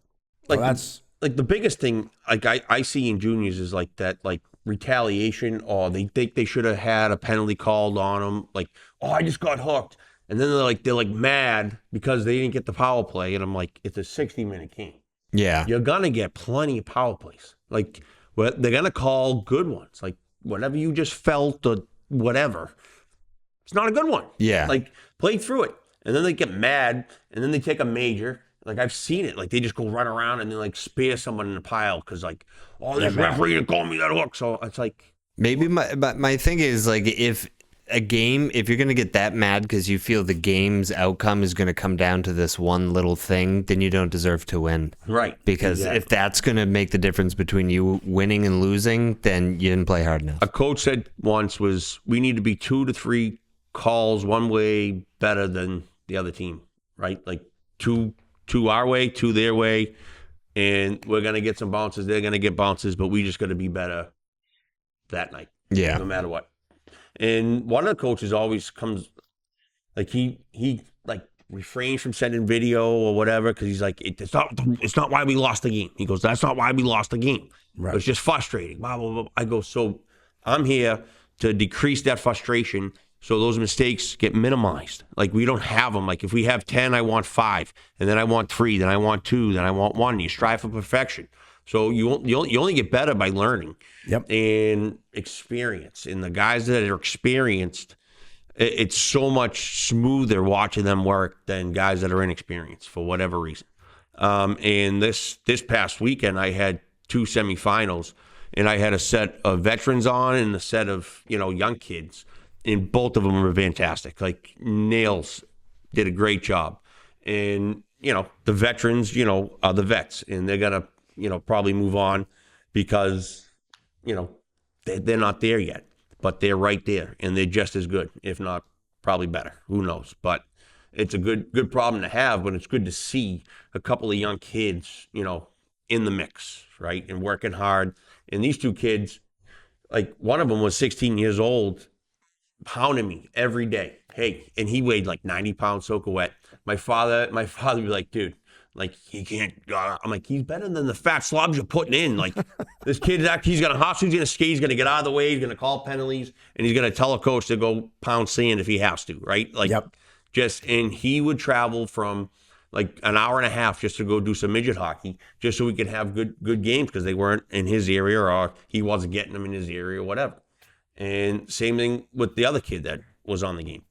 Like the biggest thing like I see in juniors is like that, like retaliation, or they think they should have had a penalty called on them. Like, oh, I just got hooked. And then they're like mad because they didn't get the power play. And I'm like, it's a 60-minute game. Yeah. You're going to get plenty of power plays. Like, they're going to call good ones. Like, whatever you just felt or whatever, it's not a good one. Yeah. Like, play through it. And then they get mad, and then they take a major. Like, I've seen it. Like, they just go run around and then, like, spear someone in the pile because, like, oh, this referee didn't call me that hook. So it's like... Maybe my thing is, like, if you're going to get that mad because you feel the game's outcome is going to come down to this one little thing, then you don't deserve to win. Right. Because if that's going to make the difference between you winning and losing, then you didn't play hard enough. A coach said once we need to be 2 to 3 calls one way better than the other team, right? Like two our way, 2 their way, and we're going to get some bounces. They're going to get bounces, but we just got to be better that night. Yeah. No matter what. And one of the coaches always comes, like he like refrains from sending video or whatever because he's like, it's not why we lost the game. He goes, that's not why we lost the game. Right. It's just frustrating. Blah, blah, blah. I go, so I'm here to decrease that frustration so those mistakes get minimized. Like we don't have them. Like if we have 10, I want 5, and then I want 3, then I want 2, then I want 1. You strive for perfection. So you only get better by learning and experience. And the guys that are experienced, it's so much smoother watching them work than guys that are inexperienced for whatever reason. And this past weekend, I had 2 semifinals, and I had a set of veterans on and a set of young kids, and both of them were fantastic. Like Nails did a great job, and the veterans are the vets, and they're gonna probably move on because, they're not there yet, but they're right there and they're just as good, if not probably better. Who knows? But it's a good problem to have, but it's good to see a couple of young kids, in the mix, right? And working hard. And these 2 kids, like one of them was 16 years old, pounding me every day. Hey, and he weighed like 90 pounds soaking wet. My father would be like, dude, like, he can't. I'm like, he's better than the fat slobs you're putting in. Like, this kid, he's going to hustle, he's going to skate, he's going to get out of the way, he's going to call penalties, and he's going to tell a coach to go pound sand if he has to, right? Like, and he would travel from like an hour and a half just to go do some midget hockey, just so we could have good games because they weren't in his area or he wasn't getting them in his area or whatever. And same thing with the other kid that was on the game.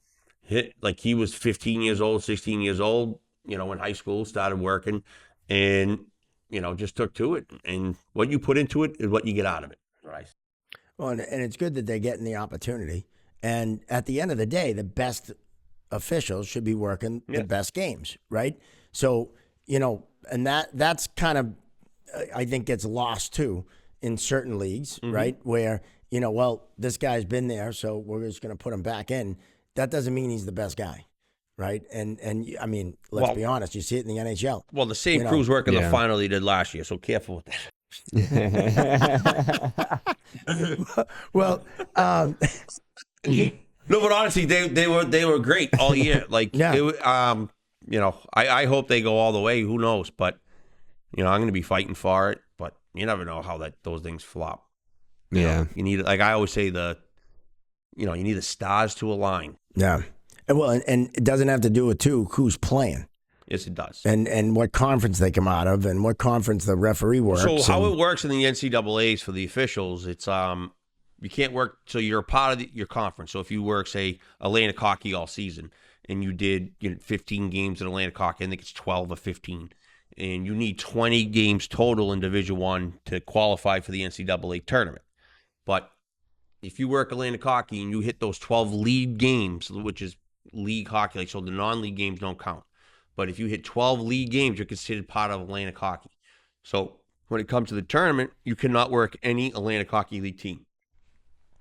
He was 15 years old, 16 years old, in high school, started working, and, just took to it. And what you put into it is what you get out of it. Right. Well, and it's good that they're getting the opportunity. And at the end of the day, the best officials should be working the best games, right? So, and that's kind of, I think, gets lost too in certain leagues, right? Where, well, this guy's been there, so we're just going to put him back in. That doesn't mean he's the best guy, right? And I mean, let's be honest, you see it in the NHL. Well, the same crew's working the final he did last year, so careful with that. Well, no, but honestly, they were great all year. Like, I hope they go all the way. Who knows? But I'm going to be fighting for it. But you never know how those things flop. You need, like I always say, you need the stars to align. Yeah, and it doesn't have to do with who's playing. Yes, it does. And what conference they come out of, and what conference the referee works. So how it works in the NCAAs for the officials, it's you can't work. So you're a part of your conference. So if you work, say, Atlantic Hockey all season, and you did 15 games in Atlantic Hockey, I think it's 12 or 15, and you need 20 games total in Division I to qualify for the NCAA tournament. But if you work Atlantic Hockey and you hit those 12 league games, which is league hockey, like, so the non-league games don't count. But if you hit 12 league games, you're considered part of Atlantic Hockey. So when it comes to the tournament, you cannot work any Atlantic Hockey League team.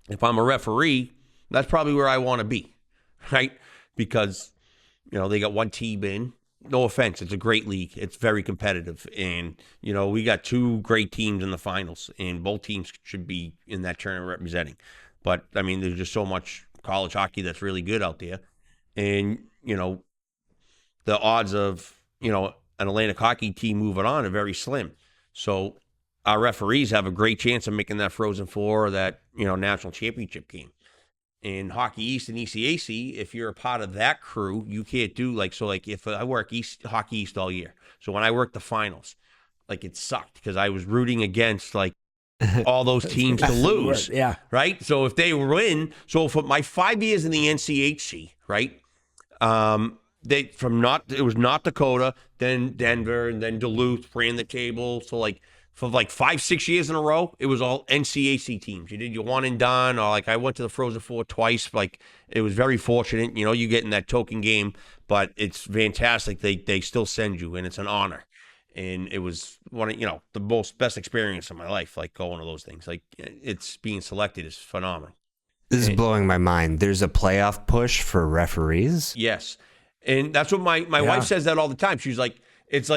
If I'm a referee, that's probably where I want to be, right? Because, they got one team in. No offense, it's a great league. It's very competitive. And, we got two great teams in the finals, and both teams should be in that tournament representing. But, I mean, there's just so much college hockey that's really good out there. And, the odds of, an Atlantic Hockey team moving on are very slim. So our referees have a great chance of making that Frozen Four or that, national championship game. In Hockey East and ECAC, if you're a part of that crew, you can't do if I work Hockey East all year. So when I worked the finals, it sucked because I was rooting against all those teams to lose. Yeah. Right? So if they win, so for my 5 years in the NCHC, right? It was North Dakota, then Denver, and then Duluth ran the table. So for 5-6 years in a row, it was all NCAC teams. You did your one and done, or I went to the Frozen Four twice. It was very fortunate. You get in that token game, but it's fantastic. They still send you, and it's an honor. And it was one of the best experience of my life. Going to those things, it's being selected is phenomenal. This is blowing my mind. There's a playoff push for referees. Yes. And that's what my wife says that all the time. She's like, it's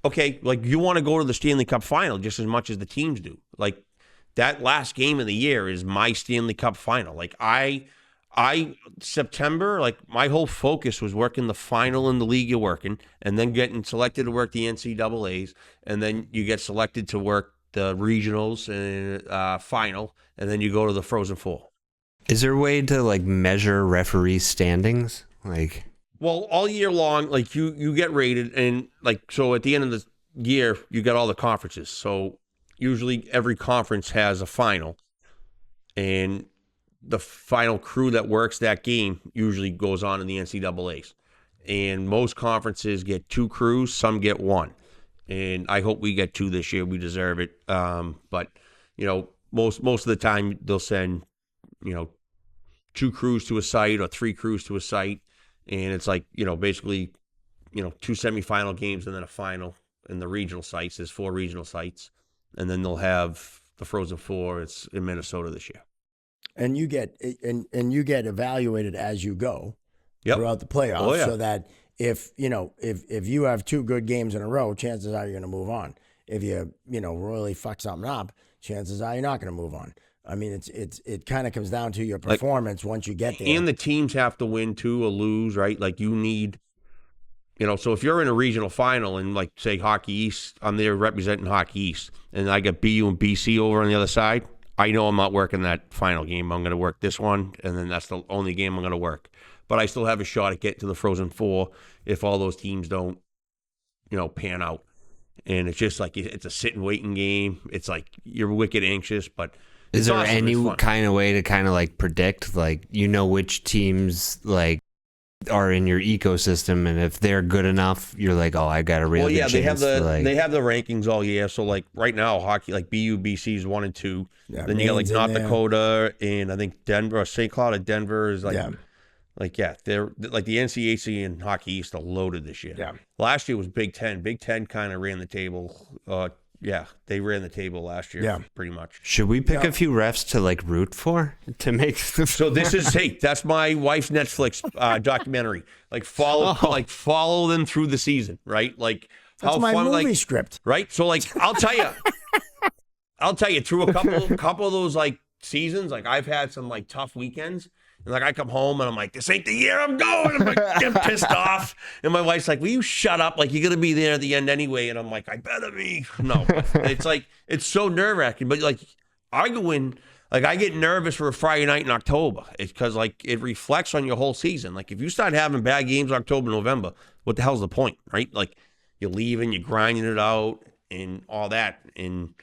okay, you want to go to the Stanley Cup final just as much as the teams do. That last game of the year is my Stanley Cup final. September, my whole focus was working the final in the league you're working, and then getting selected to work the NCAAs, and then you get selected to work the regionals and final, and then you go to the Frozen Four. Is there a way to measure referee standings? Well, all year long, you get rated, and so at the end of the year, you got all the conferences. So usually every conference has a final, and the final crew that works that game usually goes on in the NCAAs. And most conferences get 2 crews, some get 1. And I hope we get 2 this year. We deserve it. But most of the time they'll send 2 crews to a site or 3 crews to a site. And it's basically, 2 semifinal games and then a final in the regional sites. There's 4 regional sites. And then they'll have the Frozen Four. It's in Minnesota this year. And you get evaluated as you go throughout the playoffs, so that if you have 2 good games in a row, chances are you're going to move on. If you royally fuck something up, chances are you're not going to move on. I mean, it kind of comes down to your performance once you get there. And the teams have to win too or lose, right? You need, so if you're in a regional final and say Hockey East, I'm there representing Hockey East, and I got BU and BC over on the other side, I know I'm not working that final game. I'm going to work this one, and then that's the only game I'm going to work. But I still have a shot at getting to the Frozen Four if all those teams don't, pan out. And it's just it's a sit and waiting game. It's you're wicked anxious, but is there any kind of way to predict, which teams are in your ecosystem, and if they're good enough, you're like, oh, I got a real Well, good yeah, chance. they have the rankings all year. So like right now, hockey like BU, BC is 1 and 2. Yeah, then you got like Maine's in North there. Dakota and I think Denver or St. Cloud of Denver is like. Yeah. Like, yeah, they're like the NCAC and Hockey East are loaded this year. Yeah. Last year was Big Ten. Big Ten kind of ran the table. Yeah, they ran the table last year. Yeah. Pretty much. Should we pick a few refs to like root for to make? So this is that's my wife's Netflix documentary. Like follow them through the season, right? Like That's how my fun, movie like, script. right? So like I'll tell you through a couple of those like seasons, like I've had some like tough weekends. And like I come home and I'm like, this ain't the year I'm going. I'm like, get pissed off. And my wife's like, will you shut up? Like, you're going to be there at the end anyway. And I'm like, I better be. No. It's like, it's so nerve wracking. But like, I go in, like, I get nervous for a Friday night in October. It's because like it reflects on your whole season. Like, if you start having bad games October, November, what the hell's the point, right? Like, you're leaving, you're grinding it out and all that. And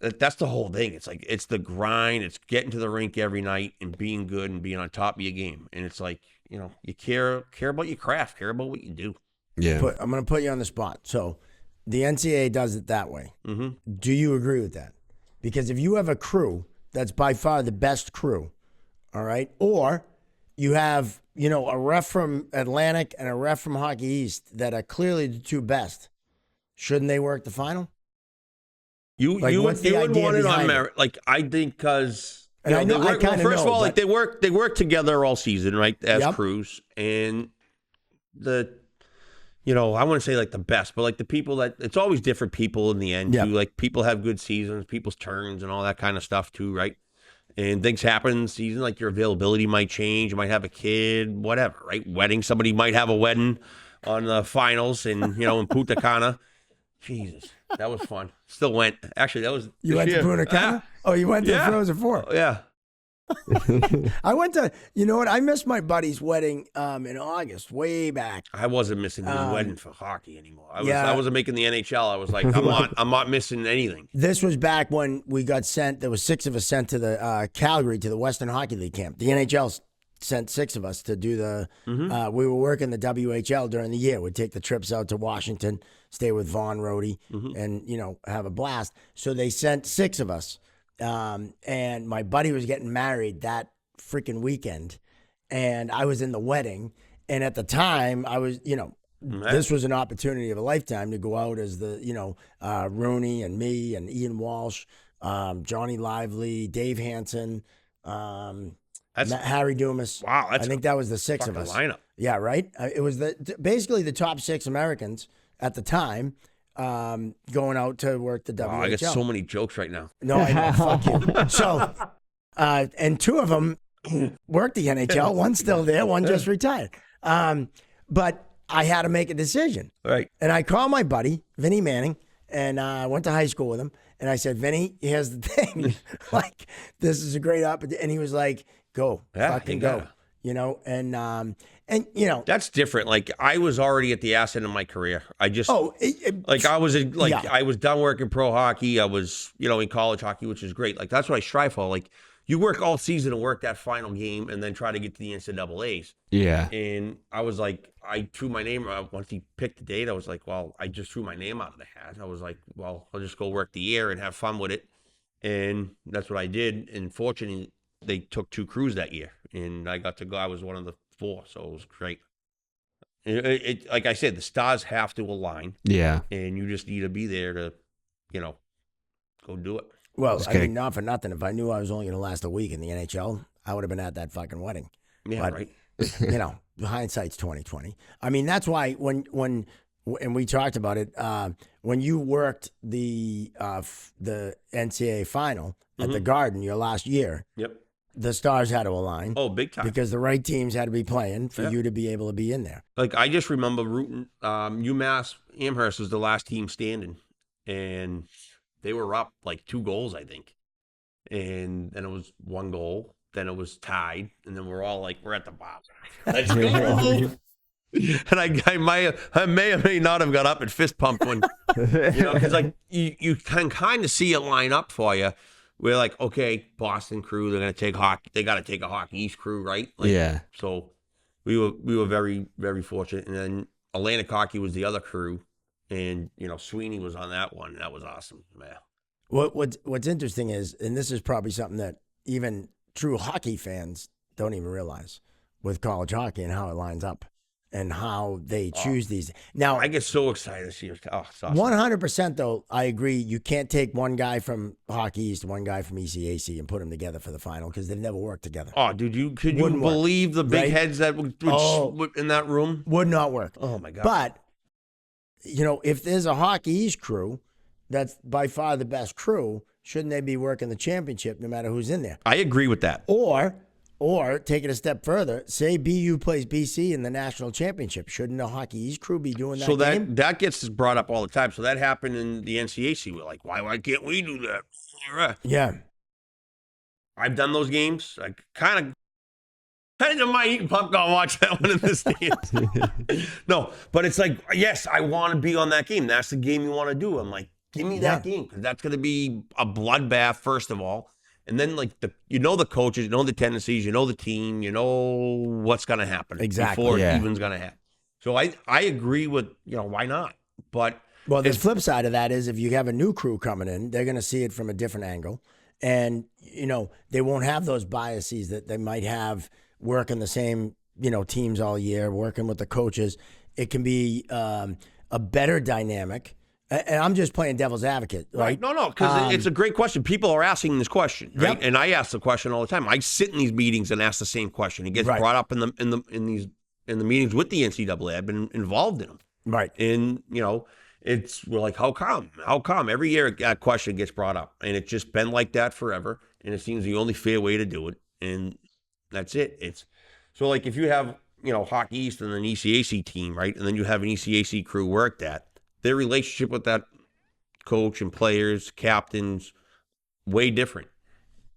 that's the whole thing. It's like, it's the grind. It's getting to the rink every night and being good and being on top of your game. And it's like, you know, you care about your craft, care about what you do. Yeah. But I'm going to put you on the spot. So the NCAA does it that way. Mm-hmm. Do you agree with that? Because if you have a crew that's by far the best crew, all right, or you have, you know, a ref from Atlantic and a ref from Hockey East that are clearly the two best, shouldn't they work the final? You Like, what's the would idea want it on behind it? merit. Like, I think because And I know- I kinda first of know, all, like but- they work together all season, right? As Yep. crews. And I wouldn't say like the best, but like the people that it's always different people in the end Yep. too. Like people have good seasons, people's turns and all that kind of stuff too, right? And things happen in the season, like your availability might change, you might have a kid, whatever, right? Wedding, somebody might have a wedding on the finals and in Punta Cana. Jesus, that was fun. Still went. Actually, that was You this went year. to Punta Cana? Oh, you went to Yeah. the Frozen Four. Yeah. I went to, you know what? I missed my buddy's wedding in August, way back. I wasn't missing his wedding for hockey anymore. yeah. I wasn't making the NHL. I was like, I'm not missing anything. This was back when we got sent. There was 6 of us sent to the Calgary to the Western Hockey League camp. The NHL sent 6 of us to do the. We were working the WHL during the year. We'd take the trips out to Washington, stay with Vaughn Rohde, and have a blast. So they sent 6 of us, and my buddy was getting married that freaking weekend, and I was in the wedding. And at the time, I was this was an opportunity of a lifetime to go out as the, Rooney and me and Ian Walsh, Johnny Lively, Dave Hansen, Harry Dumas. Wow, that's I think that was the 6 of fucking us. lineup. Yeah, right? It was basically the top 6 Americans at the time going out to work the WHL. Wow, I got so many jokes right now. No, I know. Fuck you. So, and 2 of them worked the NHL. One's still there. One just retired. But I had to make a decision. Right. And I called my buddy, Vinny Manning, and I went to high school with him. And I said, Vinny, here's the thing. Like, this is a great opportunity. And he was like, go. Yeah, Fucking you go. gotta. And That's different. Like I was already at the asset of my career. I just I was I was done working pro hockey. I was in college hockey, which is great. Like that's what I strive for. Like you work all season and work that final game, and then try to get to the NCAA's. Yeah. And I was like, I threw my name out. Once he picked the date, I was like, well, I just threw my name out of the hat. I was like, well, I'll just go work the year and have fun with it. And that's what I did. And fortunately, they took 2 crews that year, and I got to go. I was one of the 4, so it was great. It like I said, the stars have to align. Yeah. And you just need to be there to, go do it. well, Just I kidding. mean, not for nothing. If I knew I was only going to last a week in the NHL, I would have been at that fucking wedding. Yeah, But, right. Hindsight's 20/20. I mean, that's why when and we talked about it when you worked the NCAA final at the Garden your last year, Yep. the stars had to align Oh, big time. because the right teams had to be playing for you to be able to be in there. Like I just remember rooting. UMass Amherst was the last team standing, and they were up like 2 goals, I think. And then it was 1 goal. Then it was tied, and then we're all like, we're at the bottom. Let's go. And I may or may not have got up and fist pumped when, because like you can kind of see it line up for you. We're like, okay, Boston crew, they're gonna take hockey. They got to take a Hockey East crew, right? Like, Yeah. So we were very, very fortunate. And then Atlantic Hockey was the other crew, and Sweeney was on that one. That was awesome, man. What's interesting is, and this is probably something that even true hockey fans don't even realize with college hockey and how it lines up and how they choose these. Now, I get so excited this year. Oh, it's awesome. 100% though, I agree. You can't take one guy from Hockey East, one guy from ECAC, and put them together for the final because they've never worked together. Oh, dude, could you believe the big heads that would in that room? Would not work. Oh my God. But if there's a Hockey East crew, that's by far the best crew. Shouldn't they be working the championship no matter who's in there? I agree with that. Or take it a step further, say BU plays BC in the national championship. Shouldn't the Hockey East crew be doing that? So game? that gets brought up all the time. So that happened in the NCAC. We're like, why can't we do that? Yeah. I've done those games. I kind of might eat popcorn, watch that one in the stands. No, but it's like, yes, I want to be on that game. That's the game you want to do. I'm like, give me that game, because that's going to be a bloodbath, first of all. And then, like, the coaches, the tendencies, the team, what's going to happen before it even's going to happen. So I agree with, why not? But the flip side of that is if you have a new crew coming in, they're going to see it from a different angle. And, they won't have those biases that they might have working the same, teams all year, working with the coaches. It can be a better dynamic. And I'm just playing devil's advocate, right? No, because it's a great question. People are asking this question, right? Yep. And I ask the question all the time. I sit in these meetings and ask the same question. It gets brought up in the meetings with the NCAA. I've been involved in them, right? And we're like, how come? How come? Every year that question gets brought up, and it's just been like that forever. And it seems the only fair way to do it, and that's it. It's so like if you have Hockey East and an ECAC team, right, and then you have an ECAC crew work that. Their relationship with that coach and players, captains, way different.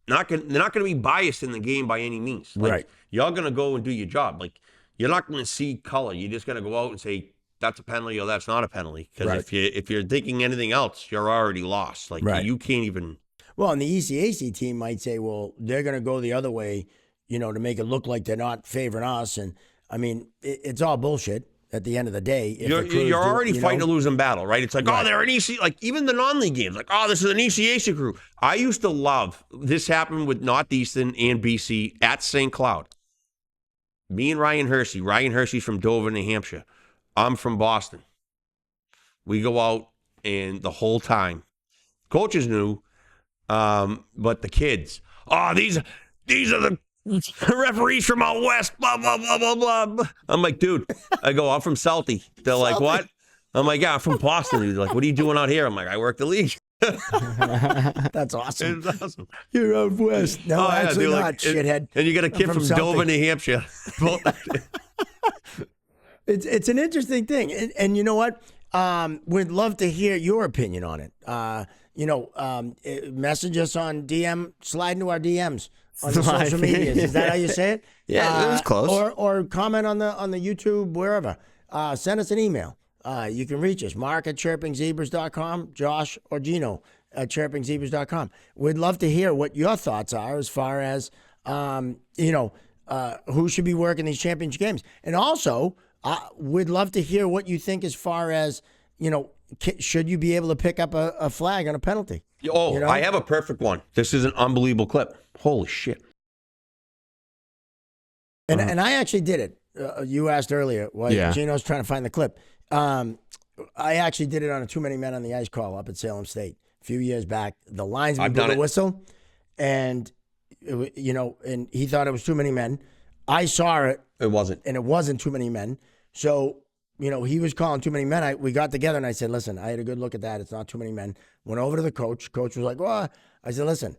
They're not going to be biased in the game by any means. Like, right. Y'all going to go and do your job. Like, you're not going to see color. You're just going to go out and say, that's a penalty or that's not a penalty. Because if you're thinking anything else, you're already lost. Like, you can't even. Well, and the ECAC team might say, well, they're going to go the other way, to make it look like they're not favoring us. And, I mean, it's all bullshit. At the end of the day, you're already fighting a losing battle, right? It's like, oh, they're an EC, like even the non-league games, like, oh, this is an ECAC crew. I used to love, this happened with Northeastern and BC at St. Cloud. Me and Ryan Hershey's from Dover, New Hampshire. I'm from Boston. We go out, and the whole time, coaches knew, but the kids, oh, these are the referees from out west, blah, blah, blah, blah, blah. I'm like, dude, I'm from Salty. They're like, what? I'm like, yeah, I'm from Boston. He's like, what are you doing out here? I'm like, I work the league. That's awesome. It's awesome. You're out west. No, actually not, shithead. And you got a kid from Dover, New Hampshire. It's an interesting thing. And you know what? We'd love to hear your opinion on it. Message us on DM, slide into our DMs. On the social medias. Is that how you say it? Yeah, it was close. Or comment on the YouTube, wherever. Send us an email. You can reach us, Mark at chirpingzebras.com, Josh or Geno at chirpingzebras.com. We'd love to hear what your thoughts are as far as, who should be working these championship games. And also, we'd love to hear what you think as far as, should you be able to pick up a flag on a penalty? Oh, I have a perfect one. This is an unbelievable clip. Holy shit. And I actually did it. You asked earlier while Geno's trying to find the clip. I actually did it on a too many men on the ice call up at Salem State a few years back. The linesman blew the whistle, and and he thought it was too many men. I saw it. It wasn't. And it wasn't too many men. So, he was calling too many men. We got together and I said, listen, I had a good look at that. It's not too many men. Went over to the coach. Coach was like, well, I said, listen,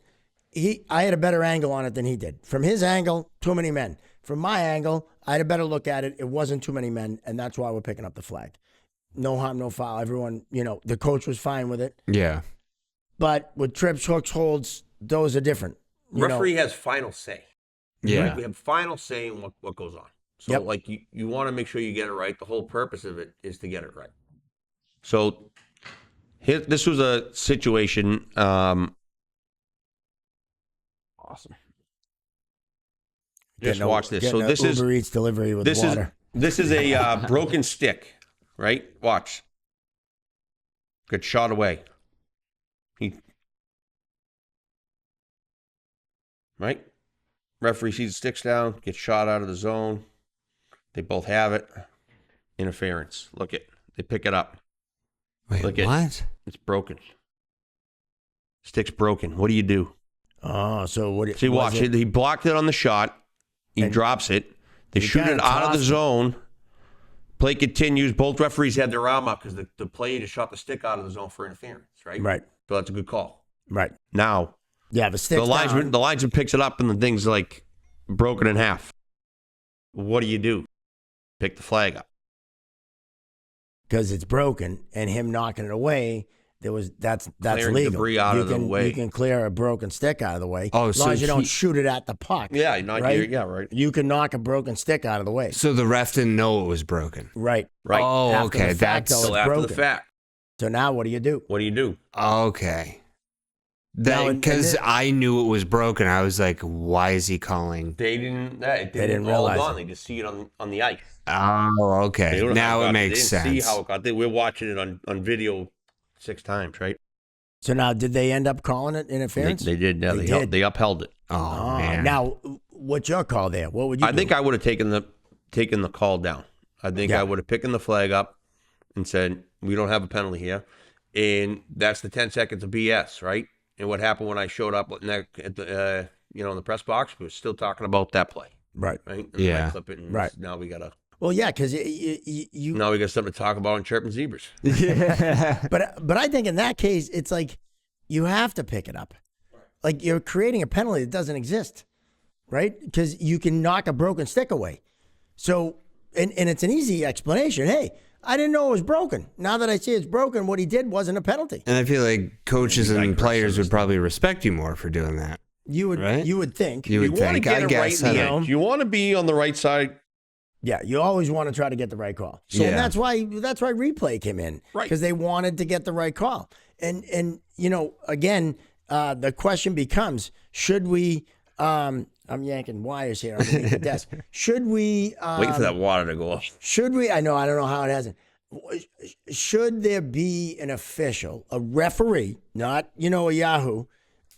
I had a better angle on it than he did. From his angle, too many men. From my angle, I had a better look at it. It wasn't too many men, and that's why we're picking up the flag. No harm, no foul. Everyone, the coach was fine with it. Yeah. But with trips, hooks, holds, those are different. Referee has final say. Yeah. We have final say in what goes on. So, you want to make sure you get it right. The whole purpose of it is to get it right. So, this was a situation. Awesome. Just watch this. So this Uber Eats delivery with water. This is a broken stick, right? Watch. Gets shot away. Right? Referee sees the sticks down, gets shot out of the zone. They both have it. Interference. Look it. They pick it up. Wait, Look what? It's broken. Stick's broken. What do you do? Oh, so what? See, watch it. He blocked it on the shot. He drops it. They shoot it out of the zone. Play continues. Both referees had their arm up because the play just shot the stick out of the zone for interference, right? Right. So that's a good call. Right. Now, yeah, the stick. the linesman picks it up and the thing's like broken in half. What do? Pick the flag up. Because it's broken, and him knocking it away, that's Clearing legal. debris out of the way. You can clear a broken stick out of the way. Oh, as long as you don't shoot it at the puck. Yeah, right. You can knock a broken stick out of the way. So the ref didn't know it was broken. Right. Oh, After okay. the fact, That's though, it's after broken. the fact. So now what do you do? Okay. Now, Because I knew it was broken. I was like, why is he calling? They didn't realize all it. They just see it on the ice. Oh, okay. Now it makes sense. They didn't see how it got there. We're watching it on video 6 times, right? So now, did they end up calling it interference? They did. Yeah, they upheld it. Oh, man. Now, what's your call there? What would you do? I think I would have taken the call down. I think I would have picked the flag up and said, we don't have a penalty here. And that's the 10 seconds of BS, right? And what happened when I showed up at the in the press box, we were still talking about that play. Right. Right? And Yeah. I clip it and Right. now we got to... Well, yeah, because you Now we got something to talk about in Chirping Zebras. But I think in that case, it's like you have to pick it up. Like you're creating a penalty that doesn't exist, right? Because you can knock a broken stick away. So, and it's an easy explanation. Hey, I didn't know it was broken. Now that I see it's broken, what he did wasn't a penalty. And I feel like coaches and players would probably respect you more for doing that. You would, right? you would think. You would want to think. get I it guess. right in I the don't know. end. You want to be on the right side. Yeah, you always want to try to get the right call. So Yeah. that's why replay came in, Right? Because they wanted to get the right call. And again, the question becomes: should we? I'm yanking wires here underneath the desk. Should we? Wait for that water to go off. Should we? I don't know how it hasn't. Should there be an official, a referee, not a Yahoo,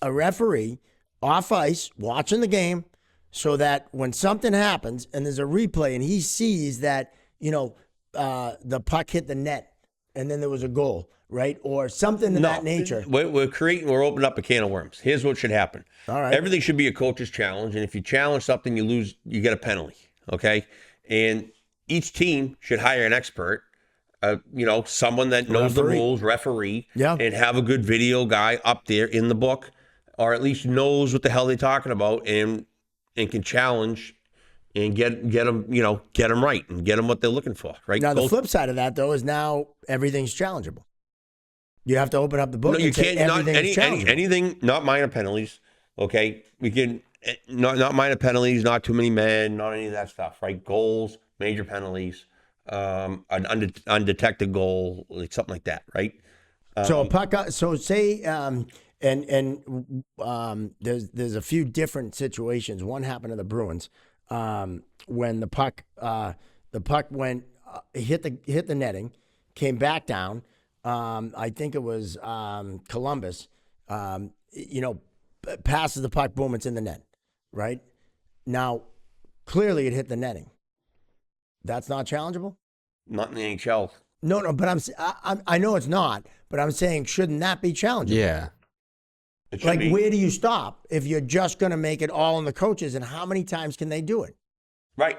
a referee off ice watching the game? So that when something happens and there's a replay and he sees that, the puck hit the net and then there was a goal, right? Or something of that nature. We're opening up a can of worms. Here's what should happen. All right. Everything should be a coach's challenge. And if you challenge something, you lose, you get a penalty. Okay. And each team should hire an expert, someone that knows the rules, referee, Yeah. and have a good video guy up there in the book, or at least knows what the hell they're talking about and can challenge and get them right and get them what they're looking for, right? Now, the flip side of that, though, is now everything's challengeable. You have to open up the book No, you and say can't. Not everything's challengeable. anything. Not minor penalties. Okay, we can not minor penalties. Not too many men. Not any of that stuff. Right? Goals, major penalties, an undetected goal, like something like that. Right? So a puck. So say, there's a few different situations. One happened to the Bruins when the puck went hit the netting, came back down. I think it was Columbus. Passes the puck, boom, it's in the net. Right now, clearly it hit the netting. That's not challengeable. Not in the NHL. No, but I know it's not, but I'm saying, shouldn't that be challengeable? Yeah. It should Like, be. where do you stop if you're just going to make it all on the coaches? And how many times can they do it? Right.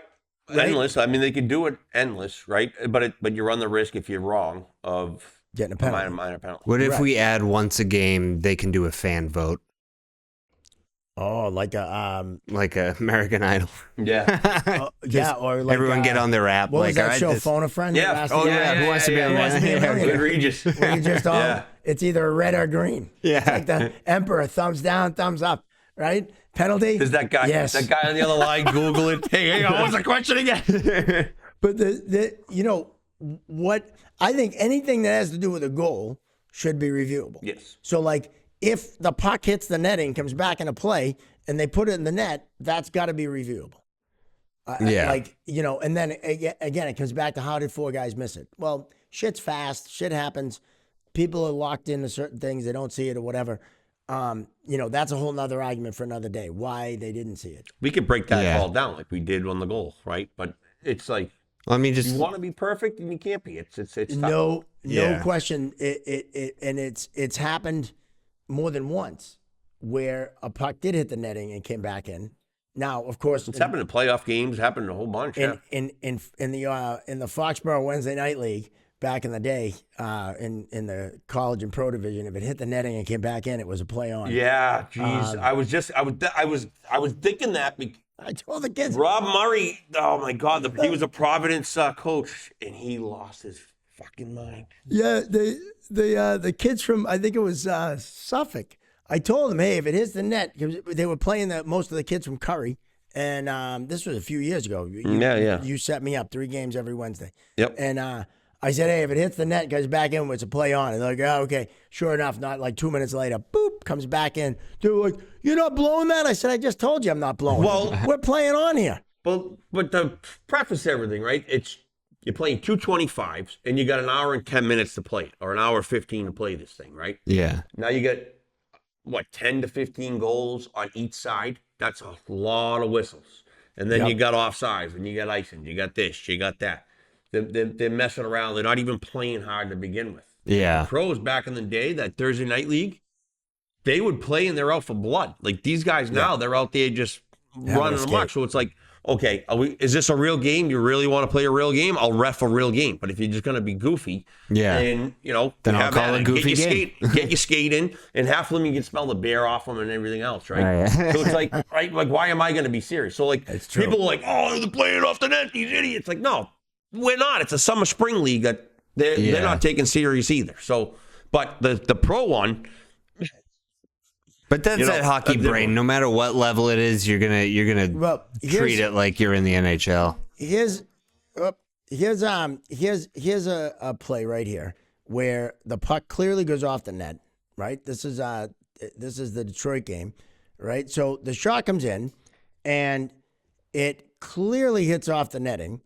Endless. I mean, they can do it endless, right? But you run the risk if you're wrong of Getting a penalty. minor penalty. What if Right. we add once a game, they can do a fan vote, Oh, like a like a American Idol? Yeah. yeah, or like Everyone get on their app. What like, was that all right, show? this- Phone a friend. Yeah. That has Oh to- yeah. Who wants to be a Who wants to be a millionaire? millionaire? Good Regis. Where you just all, Yeah. it's either red or green. Yeah. It's like the emperor, thumbs down, thumbs up, right? Penalty. There's that guy. Yes. That guy on the other line. Google it. Hey, what's the question again? But what I think anything that has to do with a goal should be reviewable. Yes. So like if the puck hits the netting, comes back into play, and they put it in the net, that's got to be reviewable. Like, and then again, it comes back to how did 4 guys miss it? Well, shit's fast. Shit happens. People are locked into certain things. They don't see it or whatever. That's a whole nother argument for another day, why they didn't see it. We could break that all down like we did on the goal, right? But it's like, you want to be perfect and you can't be. It's tough. No question. It's happened more than once where a puck did hit the netting and came back in. Now, of course, it's happened in playoff games. Happened a whole bunch. In the Foxborough Wednesday Night League back in the day, in the college and pro division, if it hit the netting and came back in, it was a play on. Yeah, geez, I was thinking that. I told the kids. Rob Murray, oh my God, he was a Providence coach, and he lost his fucking mind. Yeah, the kids from, I think it was Suffolk. I told them, hey, if it hits the net, because they were playing most of the kids from Curry, and this was a few years ago. You set me up 3 games every Wednesday. Yep. And I said, hey, if it hits the net, goes back in, it's a play on. And they're like, oh, okay. Sure enough, not like 2 minutes later, boop, comes back in. They're like, you're not blowing that? I said, I just told you I'm not blowing it. We're playing on here. But to preface everything, right, you're playing 2 25s, and you got an hour and 10 minutes to play it, or an hour 15 to play this thing, right? Yeah. Now you get 10 to 15 goals on each side. That's a lot of whistles. And then you got offsides, and you got icing, you got this, you got that. They're messing around. They're not even playing hard to begin with. Yeah. Pros back in the day, that Thursday night league, they would play and they're out for blood. Like these guys now, they're out there just running amok. So it's like, okay, is this a real game? You really want to play a real game? I'll ref a real game. But if you're just going to be goofy, then I'll call it a goofy game. Get your skate in, and half of them you can smell the beer off them and everything else, right? So it's like, right, like why am I going to be serious? So like people are like, oh, they're playing off the net, these idiots. Like, no, we're not. It's a summer spring league that they're not taking serious either. So, but the pro one. But that's that hockey brain. No matter what level it is, you're gonna treat it like you're in the NHL. Here's a play right here where the puck clearly goes off the net. Right. This is the Detroit game. Right. So the shot comes in, and it clearly hits off the netting.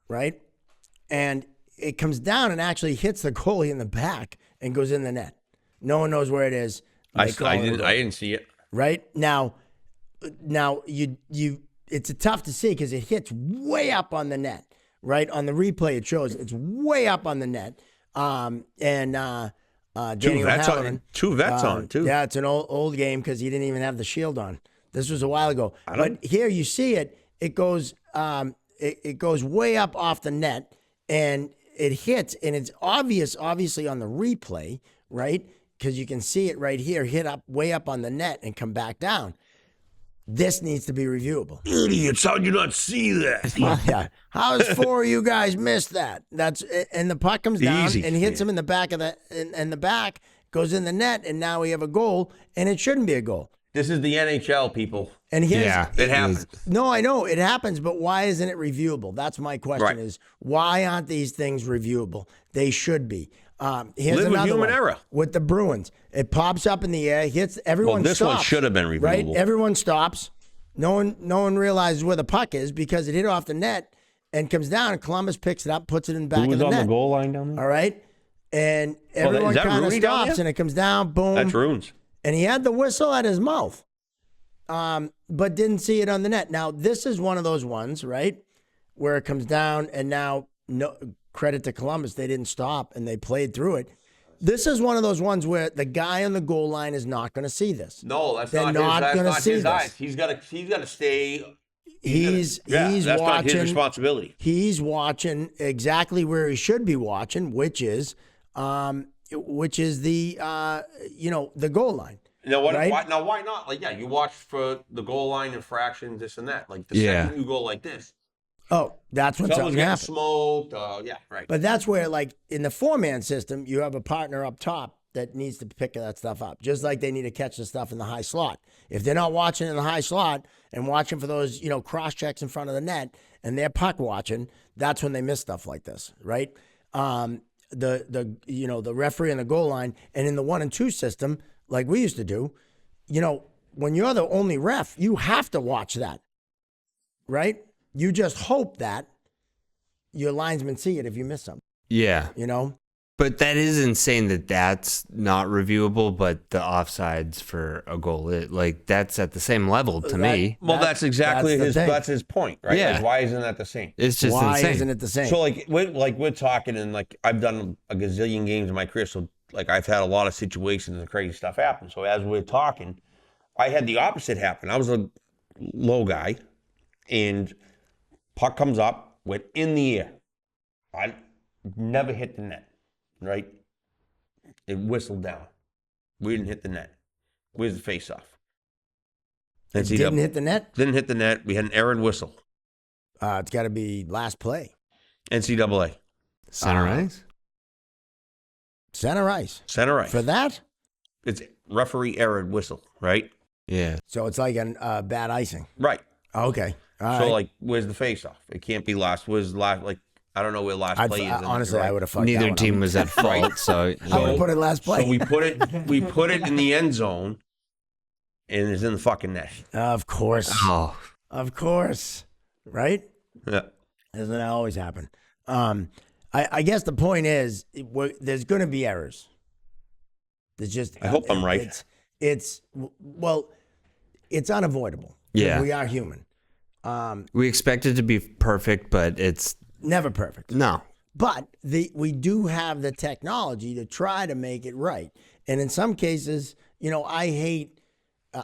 Right, and it comes down and actually hits the goalie in the back and goes in the net. No one knows where it is. I didn't see it. Right now you it's tough to see because it hits way up on the net. Right on the replay, it shows it's way up on the net. Two vets on too. Yeah, it's an old game because he didn't even have the shield on. This was a while ago. But here you see it. It goes. It goes way up off the net, and it hits, and it's obviously on the replay, right? Because you can see it right here, hit up way up on the net and come back down. This needs to be reviewable. Idiots, how'd you not see that? Yeah. How does 4 of you guys miss that? And the puck comes down and hits him in the back of and the back goes in the net, and now we have a goal, and it shouldn't be a goal. This is the NHL, people. And it happens. No, I know it happens, but why isn't it reviewable? That's my question: is why aren't these things reviewable? They should be. Here's Live with another human one error. with the Bruins. It pops up in the air, hits everyone. This stops, one should have been reviewable. Right? Everyone stops. No one realizes where the puck is because it hit off the net and comes down, and Columbus picks it up, puts it in the back of the net. Who was on the goal line down there? All right, and everyone kind of stops, and it comes down. Boom. That's Runes. And he had the whistle at his mouth, but didn't see it on the net. Now, this is one of those ones, right, where it comes down, and now, no credit to Columbus, they didn't stop, and they played through it. This is one of those ones where the guy on the goal line is not going to see this. No, They're not going to see his this. eyes. He's got to stay. He's that's watching. Not his responsibility. He's watching exactly where he should be watching, which is the the goal line. Now right? why not? Like, you watch for the goal line infractions, this and that. Like the second you go like this. Oh, that's when someone's something getting happens. Smoked. Yeah, right. But that's where, like, in the 4-man system, you have a partner up top that needs to pick that stuff up, just like they need to catch the stuff in the high slot. If they're not watching in the high slot and watching for those, cross checks in front of the net, and they're puck watching, that's when they miss stuff like this, right? The referee on the goal line, and in the 1 and 2 system, like we used to do, when you're the only ref, you have to watch that, right? You just hope that your linesmen see it if you miss something. Yeah. You know? But that is insane that that's not reviewable, but the offsides for a goal, that's at the same level to me. Well, that's exactly that's his point, right? Yeah. Like, why isn't that the same? It's just Why insane. isn't it the same? So we're talking, and like I've done a gazillion games in my career, so like I've had a lot of situations and crazy stuff happen. So as we're talking, I had the opposite happen. I was a low guy, and puck comes up, went in the air. I never hit the net, right? It whistled down. We didn't hit the net. Where's the face-off? It didn't hit the net? Didn't hit the net. We had an errant whistle. It's got to be last play. NCAA. Center ice? Center ice. Center ice. For that? It's referee errant whistle, right? Yeah. So it's like a bad icing. Right. Okay. All So, right. like, where's the face-off? It can't be last. Where's the last, like, I don't know where last play is. Honestly, I would have fucked Neither that one team up. was at fault, so I would have put it last play. So we put it in the end zone, and it's in the fucking net. Of course. Oh. Of course. Right? Yeah. Doesn't that always happen? I guess the point is, there's going to be errors. There's just. I hope I'm right. It's unavoidable. Yeah. We are human. We expect it to be perfect, but it's Never perfect. no. But we do have the technology to try to make it right. And in some cases, I hate.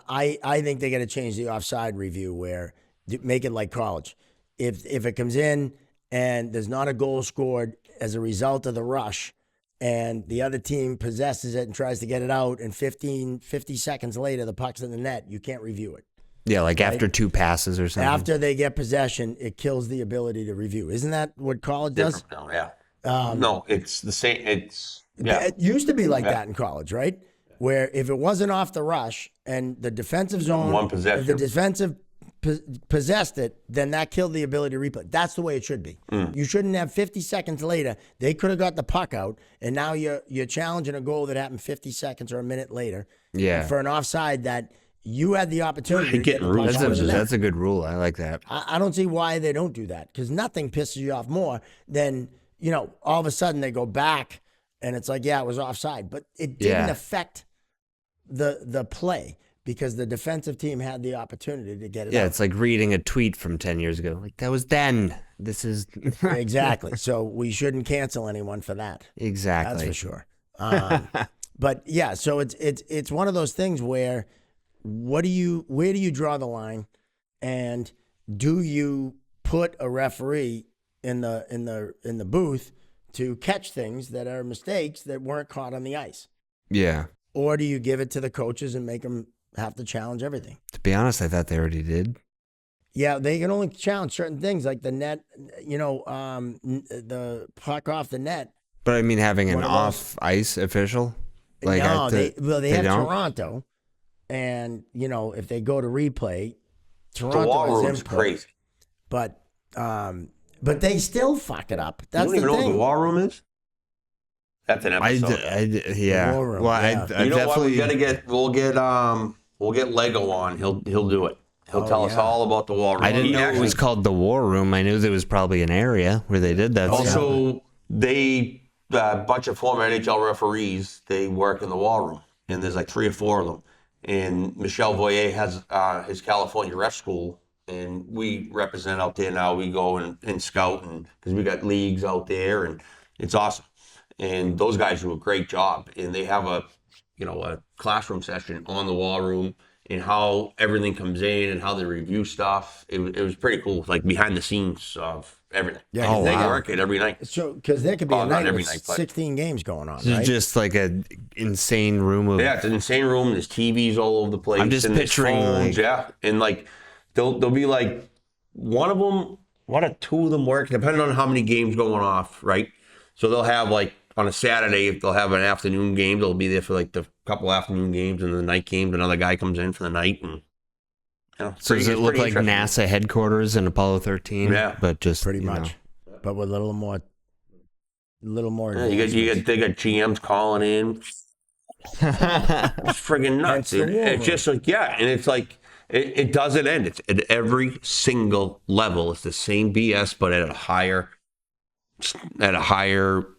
I think they got to change the offside review where make it like college. If it comes in and there's not a goal scored as a result of the rush, and the other team possesses it and tries to get it out, and 50 seconds later the puck's in the net, you can't review it. Yeah, like after 2 passes or something. After they get possession, it kills the ability to review. Isn't that what college does? No, yeah. No, it's the same. It used to be like that in college, right? Where if it wasn't off the rush and the defensive zone, One possession. if the defensive possessed it, then that killed the ability to replay. That's the way it should be. You shouldn't have 50 seconds later. They could have got the puck out, and now you're challenging a goal that happened 50 seconds or a minute later. Yeah. For an offside that you had the opportunity to get the puck out of the net. That's a good rule. I like that. I don't see why they don't do that, because nothing pisses you off more than, all of a sudden they go back and it's like, yeah, it was offside, but it didn't affect the play because the defensive team had the opportunity to get it out. Yeah, it's like reading a tweet from 10 years ago. Like, that was then. This is... Exactly. So we shouldn't cancel anyone for that. Exactly. That's for sure. But yeah, so it's one of those things where where do you draw the line, and do you put a referee in the booth to catch things that are mistakes that weren't caught on the ice? Yeah. Or do you give it to the coaches and make them have to challenge everything? To be honest, I thought they already did. Yeah, they can only challenge certain things like the net, the puck off the net. But I mean, having an One of those- off-ice official? Like, No, they have don't? Toronto, and if they go to replay, Toronto The wall has room's input, crazy. but they still fuck it up. That's You don't even the know what thing. the war room is? That's an episode. Yeah. War room, Well, yeah. I You know what? definitely... We'll get Lego on. He'll do it. He'll tell us yeah. all about the war room. I didn't He know it was actually- called the War Room. I knew there was probably an area where they did that. Also, a bunch of former NHL referees, they work in the war room, and there's like 3 or 4 of them. And Michel Voyer has his California ref school, and we represent out there now. We go and scout, and because we got leagues out there, and it's awesome. And those guys do a great job, and they have a classroom session on the war room and how everything comes in and how they review stuff. It was pretty cool, like behind the scenes of everything. Yeah, 'cause they wow. work it every night. So, because there could be a not night every with night, but- 16 games going on, It's right? just like an insane room of... Yeah, it's an insane room. There's TVs all over the place. I'm just and there's picturing, phones, like- yeah, and like they'll be like one of them, 2 of them work depending on how many games going off, right? So they'll have like on a Saturday, if they'll have an afternoon game, they'll be there for like the couple afternoon games, and the night games, another guy comes in for the night, and So does it look like NASA headquarters in Apollo 13? Yeah. But just... Pretty you know. much, but with a little more. Yeah, they got GMs calling in. It's friggin' nuts. Hence the war It's just like, yeah, and it's like It doesn't end. It's at every single level. It's the same BS, but at a higher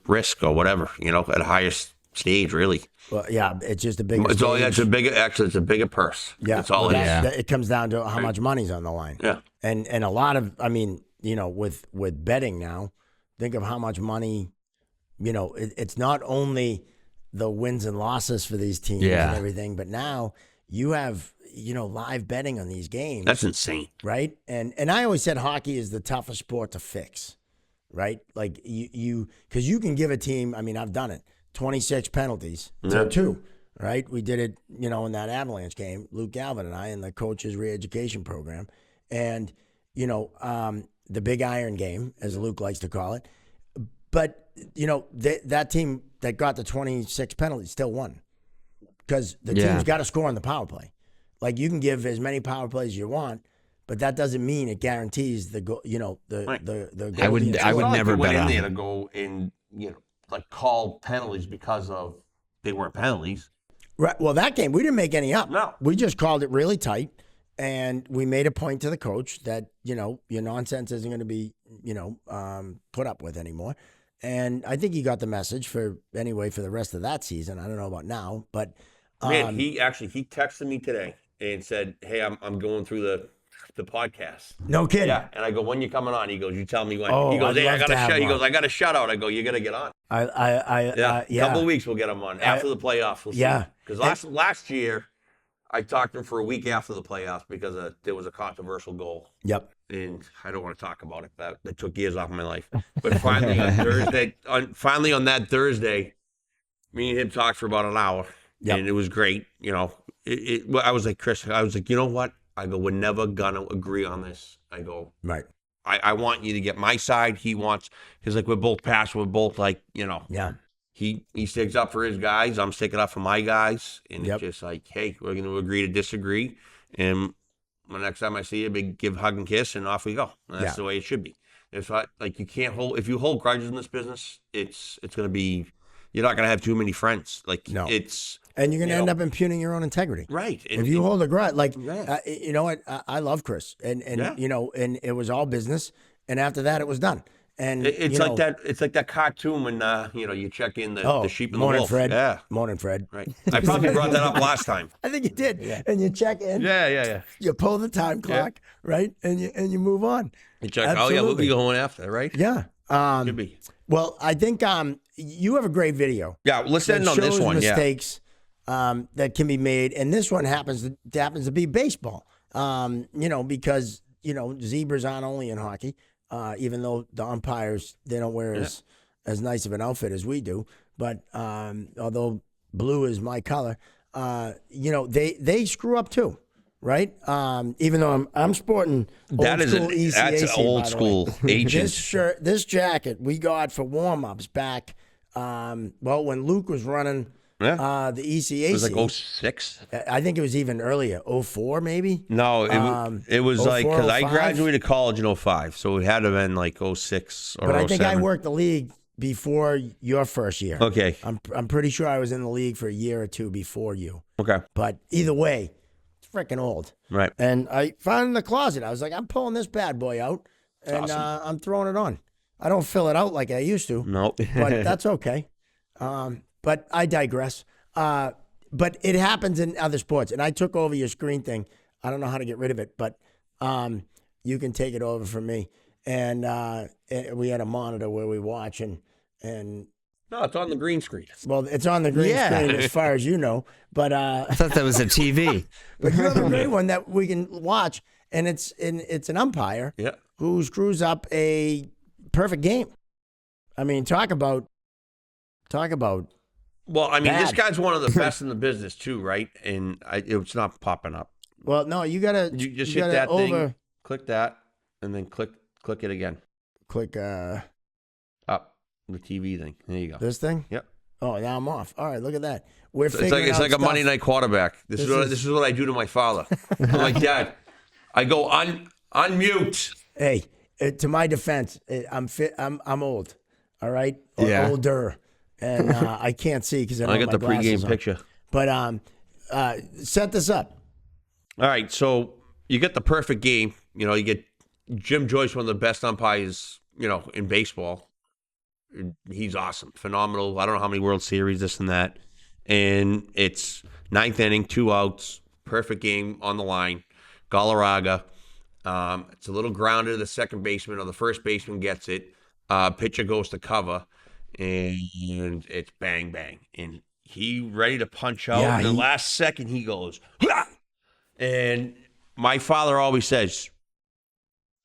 risk or whatever, at a higher stage, really. Well, yeah, it's just a bigger. It's all. Yeah, it's a bigger purse. Yeah, that's all it comes down to how much money's on the line. Yeah, and a lot of, I mean, with betting now, think of how much money. It's not only the wins and losses for these teams and everything, but now you have live betting on these games. That's insane, right? And I always said hockey is the toughest sport to fix, right? Like because you can give a team. I mean, I've done it. 26 penalties to 2, right? We did it, in that Avalanche game, Luke Galvin and I, in the coach's re-education program. And, the big iron game, as Luke likes to call it. But, that team that got the 26 penalties still won because the team's got to score on the power play. Like, you can give as many power plays as you want, but that doesn't mean it guarantees the goal, the goal. I would never bet on there to go in, like call penalties because of they weren't penalties. Right. Well, that game, we didn't make any up. No. We just called it really tight, and we made a point to the coach that, your nonsense isn't going to be, put up with anymore. And I think he got the message for the rest of that season. I don't know about now, but. Man, he texted me today and said, "Hey, I'm going through the podcast." No kidding. Yeah, and I go, "When you coming on?" He goes, "You tell me when." Oh, he goes, "Hey, I got a shut." He one. goes, "I got a shutout." I go, "You got to get on." Yeah. A couple of weeks we'll get him on after the playoffs. We'll see. Because last year I talked to him for a week after the playoffs because there was a controversial goal. Yep. And I don't want to talk about it. That took years off my life. But finally on Thursday, on that Thursday, me and him talked for about an hour. Yep. And it was great. I was like, Chris, you know what? I go, we're never going to agree on this. I go, right. I want you to get my side. He's like, we're both passionate. We're both like, Yeah. He sticks up for his guys. I'm sticking up for my guys. And Yep. It's just like, hey, we're going to agree to disagree. And the next time I see you, give, hug, and kiss, and off we go. And that's the way it should be. If you can't if you hold grudges in this business, it's going to be, you're not going to have too many friends. No. And you're going to end up impugning your own integrity. Right. If you hold a grudge, you know what? I love Chris. And and it was all business. And after that, it was done. And it's like that. It's like that cartoon when you check in the sheep and the wolf. Fred. Yeah. Morning, Fred. Right. I probably brought that up last time. I think you did. Yeah. And you check in. Yeah. You pull the time clock, right? And you move on. You check. Absolutely. Oh yeah, we'll be going after, right? Yeah. Could be. Well, I think you have a great video. Yeah. Let's end on this one. Mistakes that can be made, and this one happens to be baseball. Because zebras aren't only in hockey. Even though the umpires, they don't wear as nice of an outfit as we do. But although blue is my color, they screw up too, right? Even though I'm sporting that's old school agents. This jacket we got for warm-ups back, when Luke was running the ECAC. It was like 06? I think it was even earlier, 04 maybe? No, it was like, because I 05? graduated college in 05, so it had to have been like 06 or 07. But I think I worked the league before your first year. Okay. I'm pretty sure I was in the league for a year or two before you. Okay. But either way, it's freaking old. Right. And I found it in the closet. I was like, I'm pulling this bad boy out, and awesome. I'm throwing it on. I don't fill it out like I used to. Nope. But that's okay. But I digress. But it happens in other sports. And I took over your screen thing. I don't know how to get rid of it, but you can take it over from me. And we had a monitor where we watch and no, it's on the green screen. Well, it's on the green screen as far as you know. But I thought that was a TV. But you have a great one that we can watch, and it's an umpire who screws up a perfect game. I mean, talk about. Well, I mean, bad. This guy's one of the best in the business too, right? And it's not popping up. Well, no, you gotta. You just hit that thing, click that, and then click it again. Click up the TV thing. There you go. This thing. Yep. Oh, now I'm off. All right, look at that. It's like a Monday night quarterback. This is what I do to my father. I'm like, Dad, I go unmute. Hey, to my defense, I'm old. All right, or older, and I can't see because I got the pregame picture. But set this up. All right, so you get the perfect game. You know, you get Jim Joyce, one of the best umpires, you know, in baseball. He's awesome, phenomenal. I don't know how many World Series, this and that. And it's ninth inning, 2 outs, perfect game on the line. Galarraga. It's a little grounded to the second baseman, or the first baseman gets it. Pitcher goes to cover, and it's bang, bang. And he ready to punch out. Yeah, and the last second, he goes, "Hah!" And my father always says,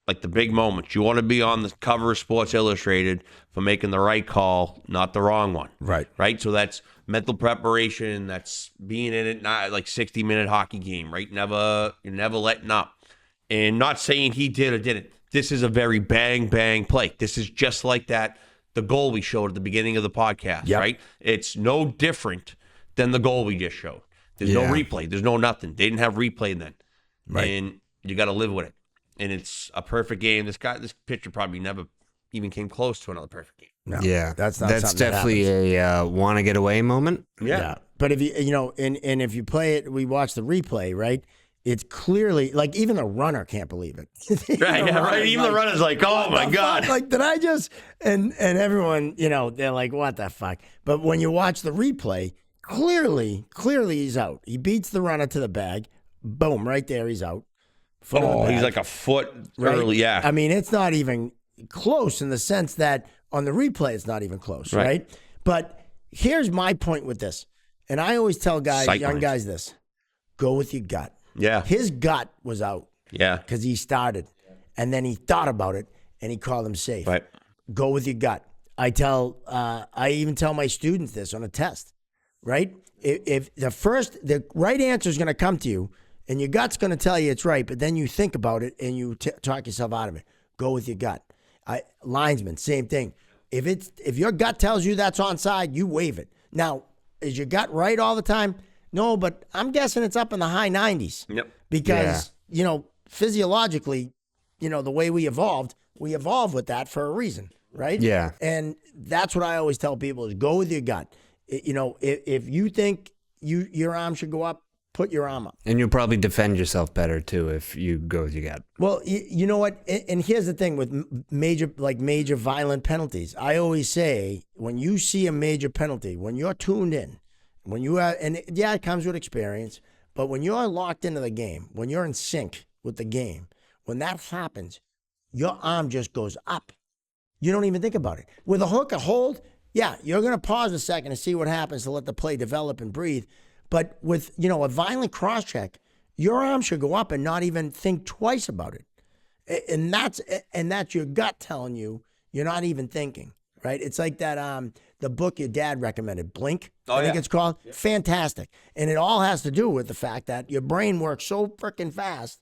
like the big moments, you want to be on the cover of Sports Illustrated for making the right call, not the wrong one. Right. Right? So that's mental preparation. That's being in it, not like 60-minute hockey game, right? You're never letting up. And not saying he did or didn't. This is a very bang, bang play. This is just like that, the goal we showed at the beginning of the podcast, right? It's no different than the goal we just showed. There's no replay. There's no nothing. They didn't have replay then. Right. And you got to live with it. And it's a perfect game. This pitcher probably never even came close to another perfect game. No, Yeah, that's not. That's definitely a want to get away moment. Yeah. But if you know, and if you play it, we watch the replay, right? It's clearly like even the runner can't believe it. Right, yeah, right. Even the runner's like, "Oh my god!" Like, did I just? And everyone, you know, they're like, "What the fuck?" But when you watch the replay, clearly he's out. He beats the runner to the bag. Boom, right there, he's out. He's like a foot early. Yeah, I mean, it's not even close in the sense that on the replay, it's not even close, right? But here's my point with this, and I always tell young guys this: go with your gut. Yeah. His gut was out. Yeah. Because he started, and then he thought about it, and he called him safe. Right. Go with your gut. I even tell my students this on a test, right? If the right answer is going to come to you, and your gut's going to tell you it's right, but then you think about it and you talk yourself out of it. Go with your gut. Linesman, same thing. If your gut tells you that's onside, you wave it. Now, is your gut right all the time? No, but I'm guessing it's up in the high 90s. Yep. Because, you know, physiologically, you know, the way we evolved with that for a reason, right? Yeah. And that's what I always tell people is go with your gut. You know, if you think your arm should go up, put your arm up. And you'll probably defend yourself better, too, if you go with your gut. Well, you know what? And here's the thing with major violent penalties. I always say when you see a major penalty, when you're tuned in, when you are, and yeah, it comes with experience, but when you're locked into the game, when you're in sync with the game, when that happens, your arm just goes up. You don't even think about it. With a hook, a hold, yeah, you're going to pause a second to see what happens to let the play develop and breathe. But with, you know, a violent cross check, your arm should go up and not even think twice about it. And that's your gut telling you you're not even thinking. Right? It's like that the book your dad recommended, Blink, I think it's called. Yeah. Fantastic. And it all has to do with the fact that your brain works so freaking fast,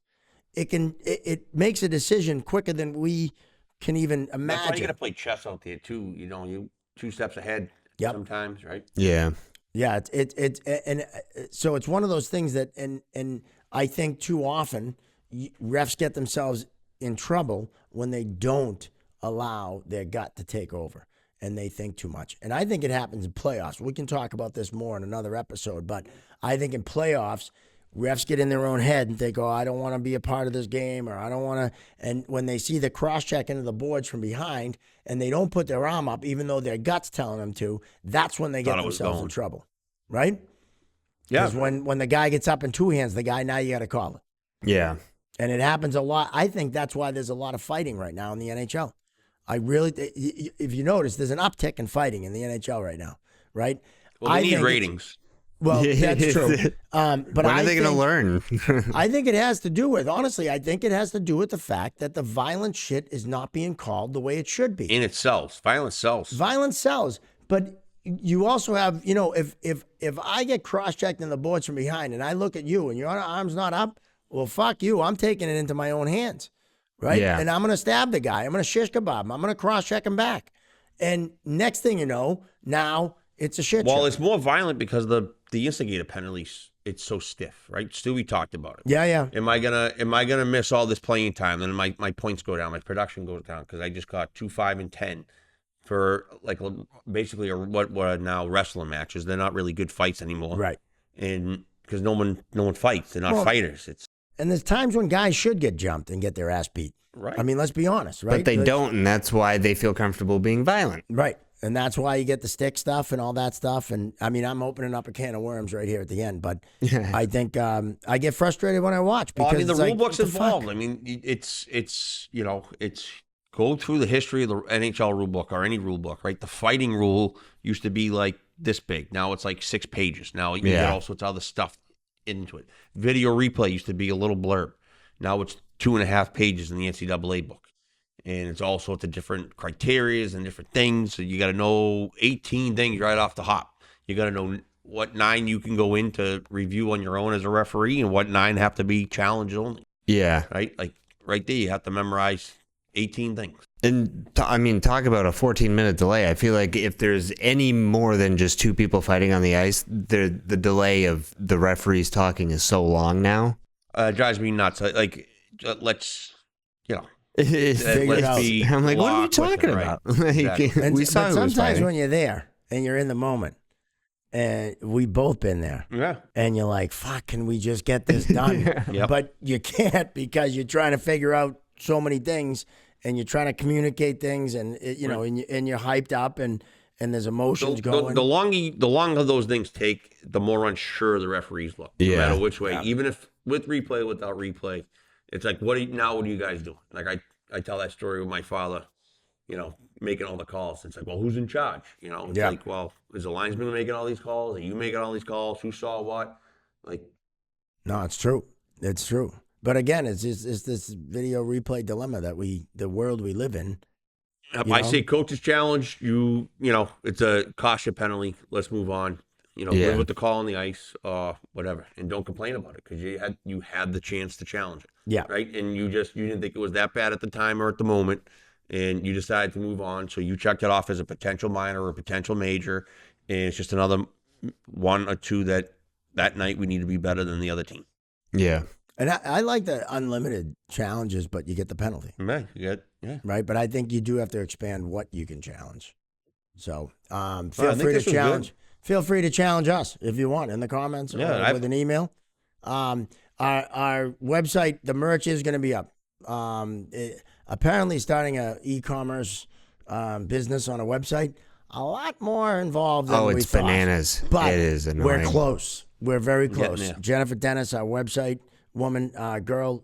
it makes a decision quicker than we can even imagine. That's why you got to play chess out there too. You know, you 2 steps ahead sometimes, right? Yeah. Yeah, and so it's one of those things that and I think too often refs get themselves in trouble when they don't allow their gut to take over and they think too much. And I think it happens in playoffs. We can talk about this more in another episode, but I think in playoffs, refs get in their own head and think, oh, I don't want to be a part of this game, or I don't want to. And when they see the cross-check into the boards from behind and they don't put their arm up, even though their gut's telling them to, that's when they get themselves in trouble, right? Yeah. Because when the guy gets up in two hands, now you got to call it. Yeah. And it happens a lot. I think that's why there's a lot of fighting right now in the NHL. If you notice, there's an uptick in fighting in the NHL right now, right? Well, they need ratings. Well, that's true. But when are they going to learn? I think it has to do with, honestly, the fact that the violent shit is not being called the way it should be. And it sells. Violence sells. Violence sells. But you also have, you know, if I get cross-checked in the boards from behind and I look at you and your arm's not up, well, fuck you. I'm taking it into my own hands. Right? Yeah. And I'm going to stab the guy. I'm going to shish kebab him. I'm going to cross-check him back. And next thing you know, now it's a shit show. Well, it's more violent because the instigator penalties, it's so stiff, right? Stewie talked about it. Yeah. Am I gonna miss all this playing time? Then my points go down, my production goes down because I just got 2, 5, and 10 for like basically what are now wrestling matches. They're not really good fights anymore. Right. And because no one fights. They're not fighters. And there's times when guys should get jumped and get their ass beat. Right. I mean, let's be honest, right? But they don't, and that's why they feel comfortable being violent. Right. And that's why you get the stick stuff and all that stuff. And I mean, I'm opening up a can of worms right here at the end, but I think I get frustrated when I watch because I mean, the it's rule like, book's what the fuck? involved. I mean, it's go through the history of the NHL rule book or any rule book, right? The fighting rule used to be like this big. Now it's like 6 pages. Now you get all sorts of other stuff into it. Video replay used to be a little blurb. Now it's 2.5 pages in the NCAA book. And it's all sorts of different criterias and different things. So you got to know 18 things right off the hop. You got to know what 9 you can go in to review on your own as a referee and what 9 have to be challenge only. Yeah. Right? Like right there, you have to memorize 18 things. And I mean, talk about a 14-minute delay. I feel like if there's any more than just 2 people fighting on the ice, the delay of the referees talking is so long now. It drives me nuts. Like, let's, Figure it out. I'm like, what are you talking about? Like, Exactly. we saw but who was sometimes fighting. when you're there and you're in the moment, and we both been there, Yeah. and you're like, fuck, can we just get this done? Yep. But you can't because you're trying to figure out so many things and you're trying to communicate things and, and you're hyped up and there's emotions going. The longer those things take, the more unsure the referees look. No matter which way. Even if with replay, without replay, it's like, what are you guys doing? Like I tell that story with my father, making all the calls. It's like, well, who's in charge? It's like, well, is the linesman making all these calls? Are you making all these calls? Who saw what? Like, No, it's true. It's true. But again, it's this video replay dilemma that the world we live in. I say coach's challenge, it's a caution penalty. Let's move on. Live with the call on the ice, whatever, and don't complain about it because you had the chance to challenge it. Yeah. Right. And you didn't think it was that bad at the time or at the moment, and you decided to move on. So you checked it off as a potential minor or a potential major, and it's just another 1 or 2 that night we need to be better than the other team. Yeah. And I like the unlimited challenges, but you get the penalty. Right. Yeah. Right. But I think you do have to expand what you can challenge. So I feel think free to this was challenge. good. Feel free to challenge us if you want in the comments or with an email. Our website, the merch is going to be up. Apparently starting a e-commerce business on a website. A lot more involved than we thought. It's bananas. But it is annoying. we're close. We're very close. there. Jennifer Dennis, our website woman, girl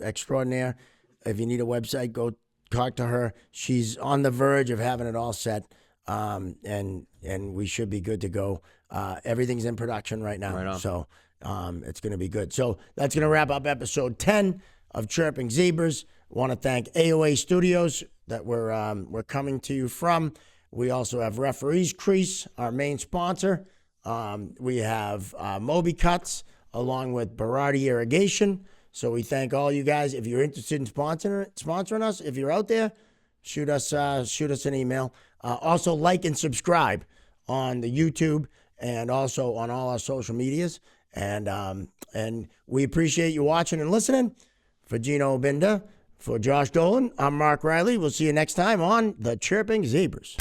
extraordinaire. If you need a website, go talk to her. She's on the verge of having it all set. And we should be good to go. Everything's in production right now. Right on. So it's going to be good. So that's going to wrap up episode 10 of Chirping Zebras. Want to thank AOA Studios that we're coming to you from. We also have Referees Crease, our main sponsor. We have Moby Cuts along with Berardi Irrigation. So we thank all you guys. If you're interested in sponsoring us, if you're out there, shoot us an email. Also, like and subscribe on the YouTube and also on all our social medias. And we appreciate you watching and listening. For GENO BINDA, for Josh Dolan, I'm Mark Riley. We'll see you next time on the Chirping Zebras.